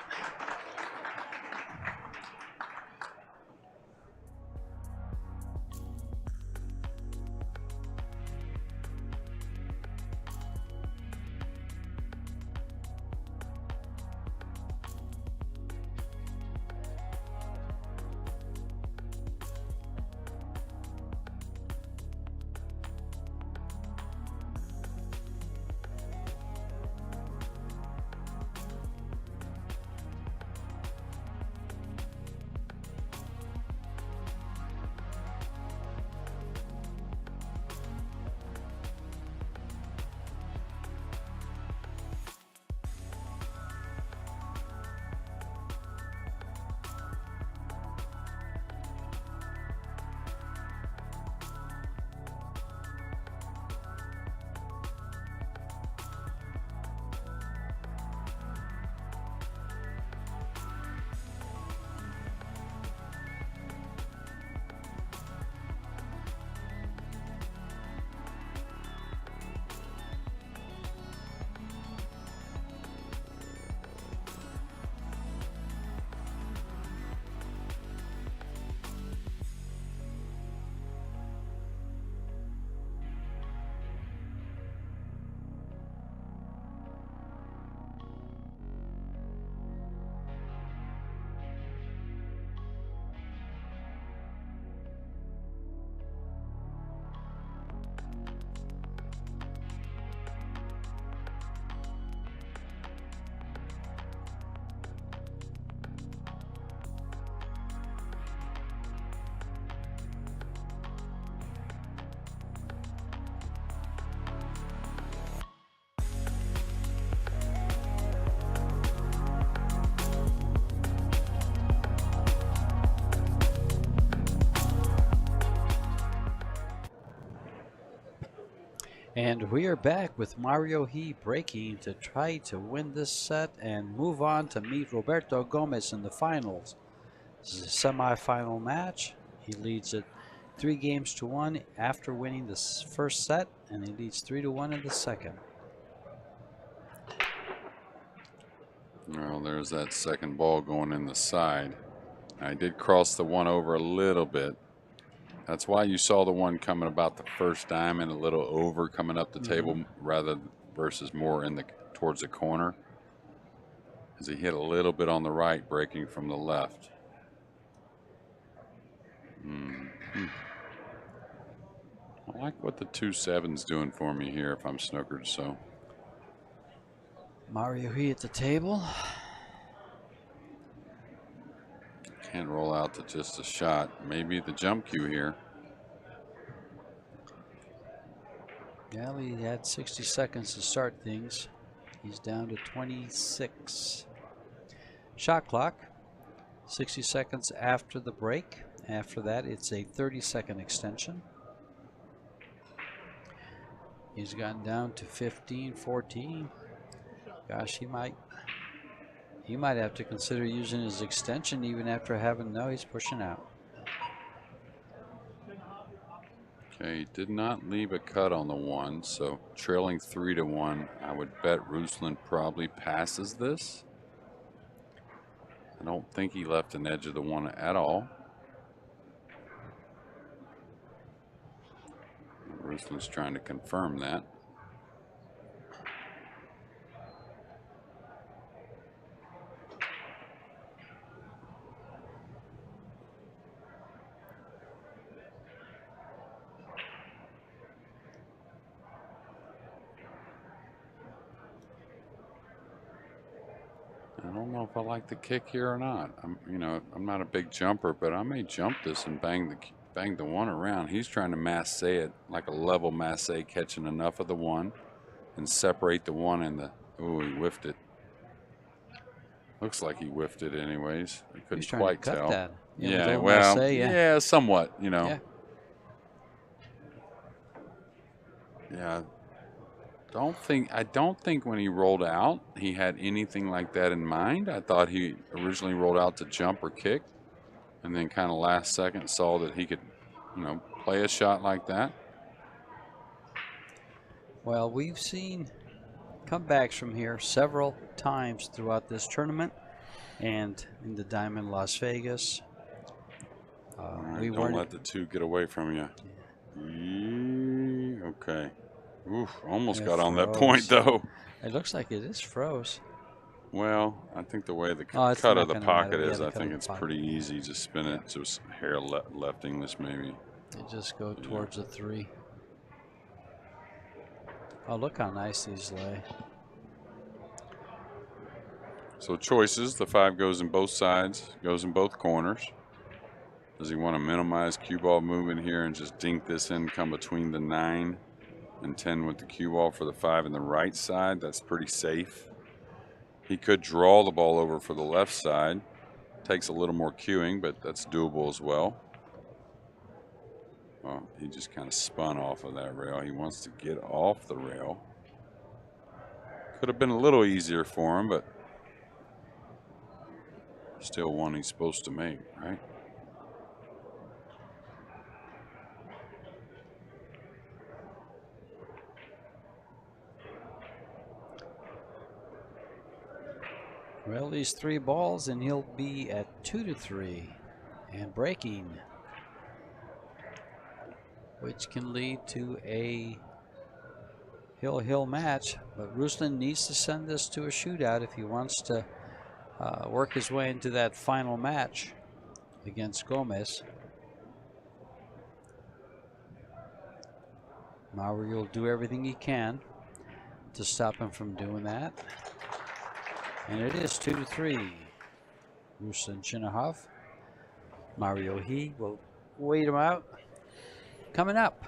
And we are back with M.HE breaking to try to win this set and move on to meet Roberto Gomez in the finals. This is a semi-final match. He leads it 3-1 after winning the first set, and he leads 3-1 in the second. Well, there's that second ball going in the side. I did cross the one over a little bit. That's why you saw the one coming about the first diamond, a little over coming up the table rather versus more in the towards the corner. As he hit a little bit on the right, breaking from the left. I like what the 2-7's doing for me here if I'm snookered, so. M.HE at the table. Can't roll out to just a shot. Maybe the jump cue here. Yeah, he had 60 seconds to start things. He's down to 26. Shot clock, 60 seconds after the break. After that, it's a 30-second extension. He's gotten down to 15, 14. Gosh, he might have to consider using his extension even after having, no, he's pushing out. Okay, he did not leave a cut on the 1, so trailing 3-1, I would bet Ruslan probably passes this. I don't think he left an edge of the 1 at all. Ruslan's trying to confirm that. I don't know if I like the kick here or not. I'm not a big jumper, but I may jump this and bang the 1 around. He's trying to masse it like a level masse, catching enough of the 1 and separate the 1 and the. Oh, he whiffed it. Looks like he whiffed it anyways. I couldn't quite cut tell. That. Yeah, well, masse, yeah, somewhat, Yeah. Yeah. I don't think when he rolled out he had anything like that in mind. I thought he originally rolled out to jump or kick, and then kind of last second saw that he could, play a shot like that. Well, we've seen comebacks from here several times throughout this tournament and in the Diamond Las Vegas. Right, don't let the 2 get away from you. Yeah. Okay. Oof, almost got on that point though. It looks like it is froze. Well, I think the way the cut of the pocket is, I think it's pretty pocket. easy. Just spin it just hair left English maybe. They just go towards the 3. Oh, look how nice these lay. So choices, the 5 goes in both sides, goes in both corners. Does he want to minimize cue ball movement here and just dink this in, come between the 9 and 10 with the cue ball for the 5 in the right side? That's pretty safe. He could draw the ball over for the left side. Takes a little more cueing, but that's doable as well. Well, he just kind of spun off of that rail. He wants to get off the rail. Could have been a little easier for him, but still one he's supposed to make, right? Well, these 3 balls, and he'll be at 2-3 and breaking, which can lead to a hill-hill match. But Ruslan needs to send this to a shootout if he wants to work his way into that final match against Gomez. M.HE will do everything he can to stop him from doing that. And it is 2-3. Ruslan CHINAHOV. M.HE will wait him out. Coming up,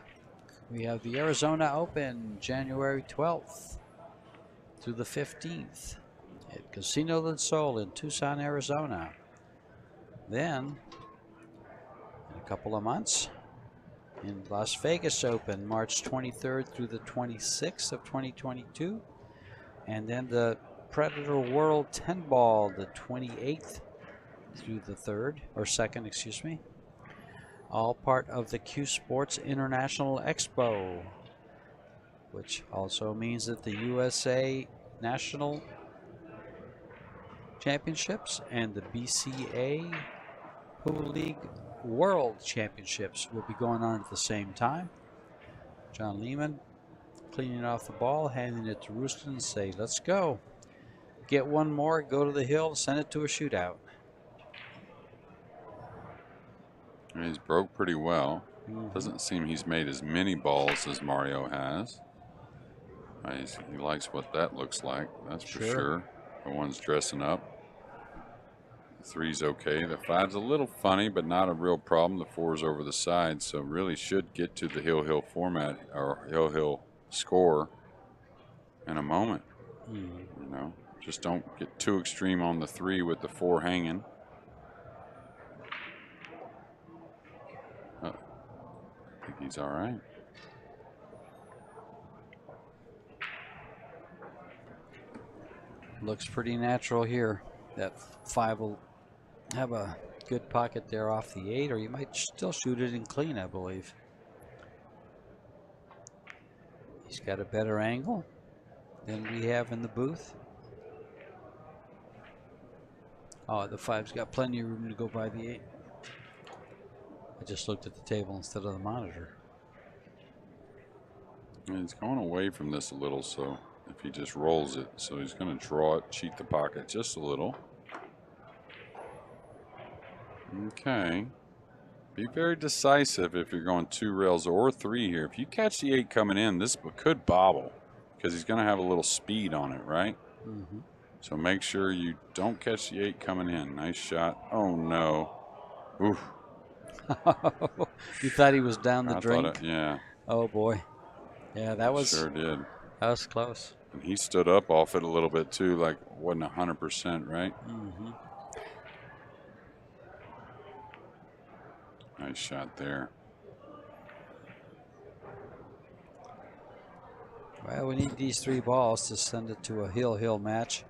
we have the Arizona Open, January 12th through the 15th at Casino del Sol in Tucson, Arizona. Then, in a couple of months, in Las Vegas Open, March 23rd through the 26th of 2022. And then the Predator World 10 Ball, the 28th through the 2nd, excuse me. All part of the CueSports International Expo, which also means that the USA National Championships and the BCA Pool League World Championships will be going on at the same time. John Lehman cleaning off the ball, handing it to Ruslan and say, let's go. Get one more, go to the hill, send it to a shootout. And he's broke pretty well. Doesn't seem he's made as many balls as Mario has. He likes what that looks like, that's for sure. The one's dressing up. The 3's okay. The 5's a little funny, but not a real problem. The 4's over the side, so really should get to the hill format or hill score in a moment. You know, just don't get too extreme on the 3 with the 4 hanging. I think he's all right. Looks pretty natural here. That 5 will have a good pocket there off the 8, or you might still shoot it in clean, I believe. He's got a better angle than we have in the booth. Oh, the 5's got plenty of room to go by the 8. I just looked at the table instead of the monitor. And he's going away from this a little, so if he just rolls it, so he's going to draw it, cheat the pocket just a little. Okay. Be very decisive if you're going 2 rails or 3 here. If you catch the 8 coming in, this could bobble because he's going to have a little speed on it, right? So make sure you don't catch the 8 coming in. Nice shot. Oh, no. Oof. You thought he was down the drink? Yeah. Oh, boy. Yeah, that was. Sure did. That was close. And he stood up off it a little bit, too, like wasn't 100%, right? Nice shot there. Well, we need these 3 balls to send it to a hill match.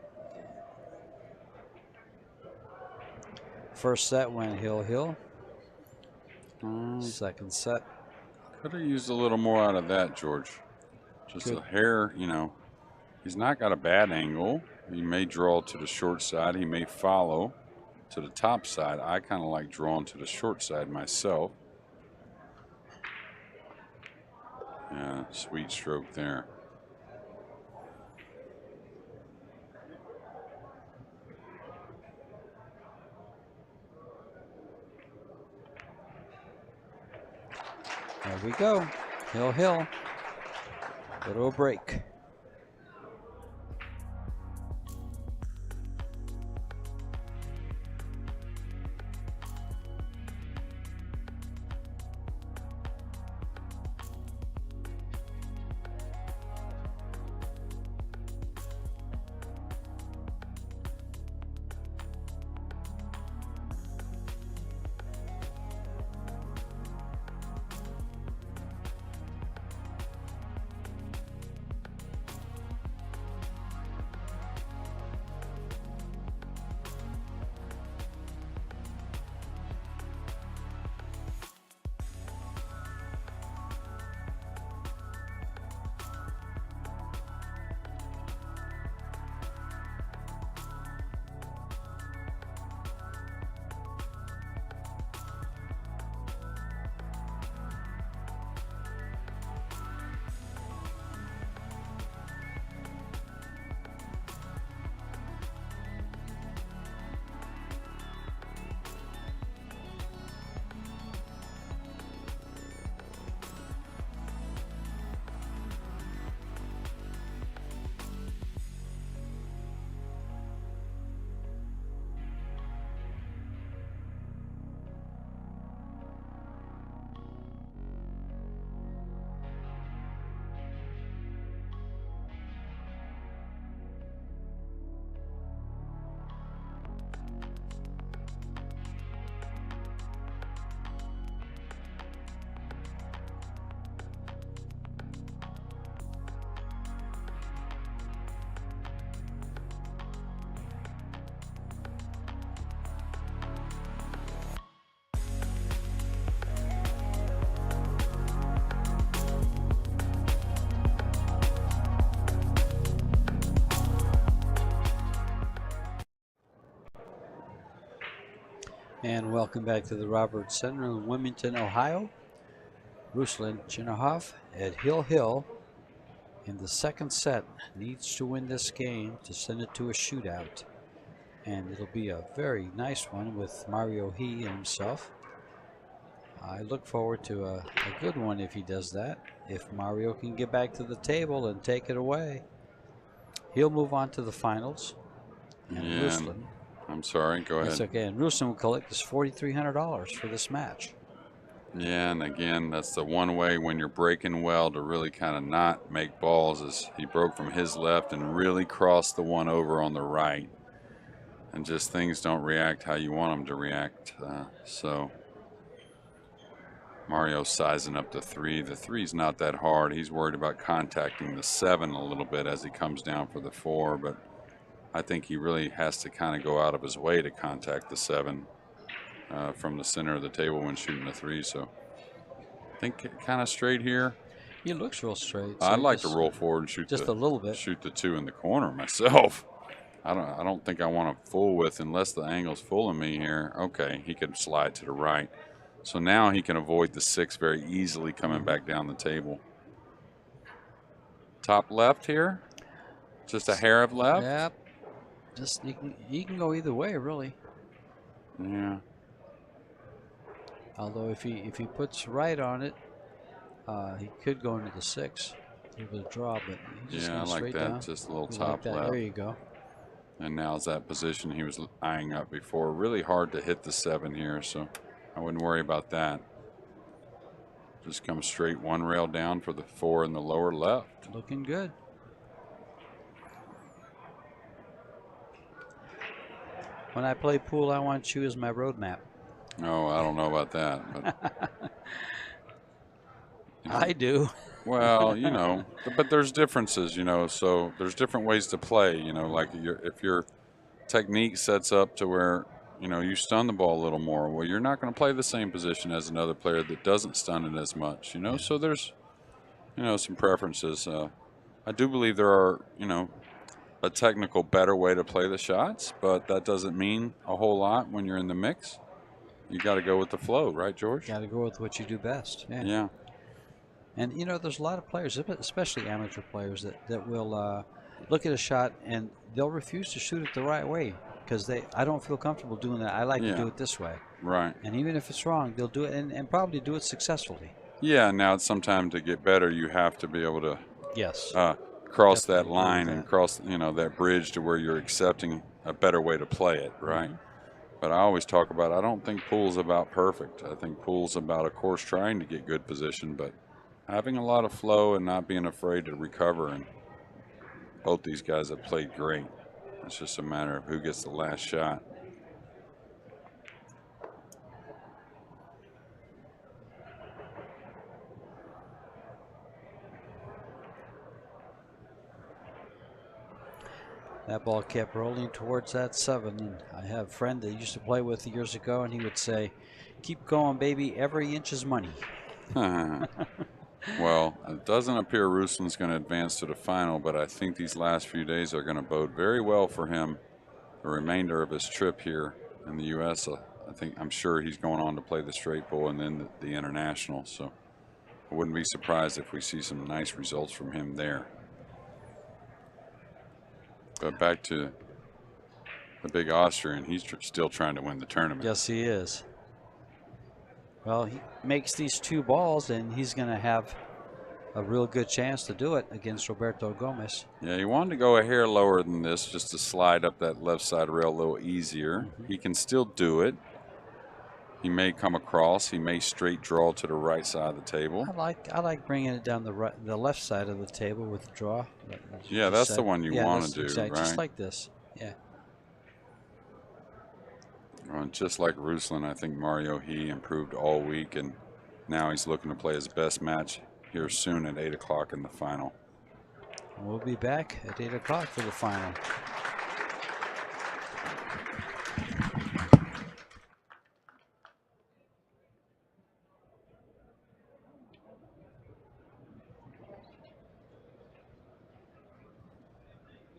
First set went hill. Second set. Could have used a little more out of that, George. Just a hair, you know. He's not got a bad angle. He may draw to the short side. He may follow to the top side. I kind of like drawing to the short side myself. Yeah, sweet stroke there. There we go. Hill. Go to a break. And welcome back to the Roberts Center in Wilmington, Ohio. Ruslan CHINAHOV at hill in the second set. Needs to win this game to send it to a shootout. And it'll be a very nice one with Mario He and himself. I look forward to a good one if he does that. If Mario can get back to the table and take it away, he'll move on to the finals. And Yeah, Ruslan, I'm sorry, go ahead. it's okay. And Ruslan will collect his $4,300 for this match. Yeah, and again, that's the one way when you're breaking well to really kind of not make balls is he broke from his left and really crossed the one over on the right. And just things don't react how you want them to react. So Mario's sizing up the 3. The 3's not that hard. He's worried about contacting the 7 a little bit as he comes down for the 4, but I think he really has to kind of go out of his way to contact the 7 from the center of the table when shooting the 3. So I think kind of straight here. He looks real straight. So I'd like to roll forward and shoot just a little bit. Shoot the 2 in the corner myself. I don't think I want to full width unless the angle's fooling me here. Okay, he could slide to the right. So now he can avoid the 6 very easily coming back down the table. Top left here. Just a hair of left. Yep. Just he can go either way, really. Yeah. Although if he puts right on it, he could go into the 6 with a draw, but he's just Yeah, I like straight that. down. Just a little You top like that? left. There you go. And now's that position he was eyeing up before. Really hard to hit the 7 here, so I wouldn't worry about that. Just come straight one rail down for the 4 in the lower left. Looking good. When I play pool, I want to choose my roadmap. Oh, I don't know about that. But, you know, I do. well, you know, but there's differences, you know, so there's different ways to play, you know, like if your technique sets up to where, you know, you stun the ball a little more, well, you're not going to play the same position as another player that doesn't stun it as much, you know, so there's, you know, some preferences. I do believe there are, you know, a technical better way to play the shots, but that doesn't mean a whole lot when you're in the mix. You got to go with the flow, right, George? Got to go with what you do best. Yeah. Yeah. And, you know, there's a lot of players, especially amateur players, that will look at a shot and they'll refuse to shoot it the right way because I don't feel comfortable doing that. I like to do it this way. Right. And even if it's wrong, they'll do it and probably do it successfully. Yeah, now it's sometime to get better, you have to be able to Yes. cross Definitely that line agree with and that. cross, you know, that bridge to where you're accepting a better way to play it, right? But I always talk about, I don't think pool's about perfect. I think pool's about, of course, trying to get good position, but having a lot of flow and not being afraid to recover. And both these guys have played great. It's just a matter of who gets the last shot. That ball kept rolling towards that 7. And I have a friend that I used to play with years ago, and he would say, "Keep going, baby. Every inch is money." Well, it doesn't appear Ruslan's going to advance to the final, but I think these last few days are going to bode very well for him the remainder of his trip here in the U.S. I'm sure he's going on to play the straight bowl and then the international, so I wouldn't be surprised if we see some nice results from him there. But back to the big Austrian, he's still trying to win the tournament. Yes, he is. Well, he makes these 2 balls, and he's going to have a real good chance to do it against Roberto Gomez. Yeah, he wanted to go a hair lower than this just to slide up that left side rail a little easier. He can still do it. He may come across. He may straight draw to the right side of the table. I like bringing it down the left side of the table with the draw. Yeah, that's the one you want to do, exactly, right? Just like this. Yeah. Just like Ruslan, I think Mario, he improved all week, and now he's looking to play his best match here soon at 8 o'clock in the final. We'll be back at 8 o'clock for the final.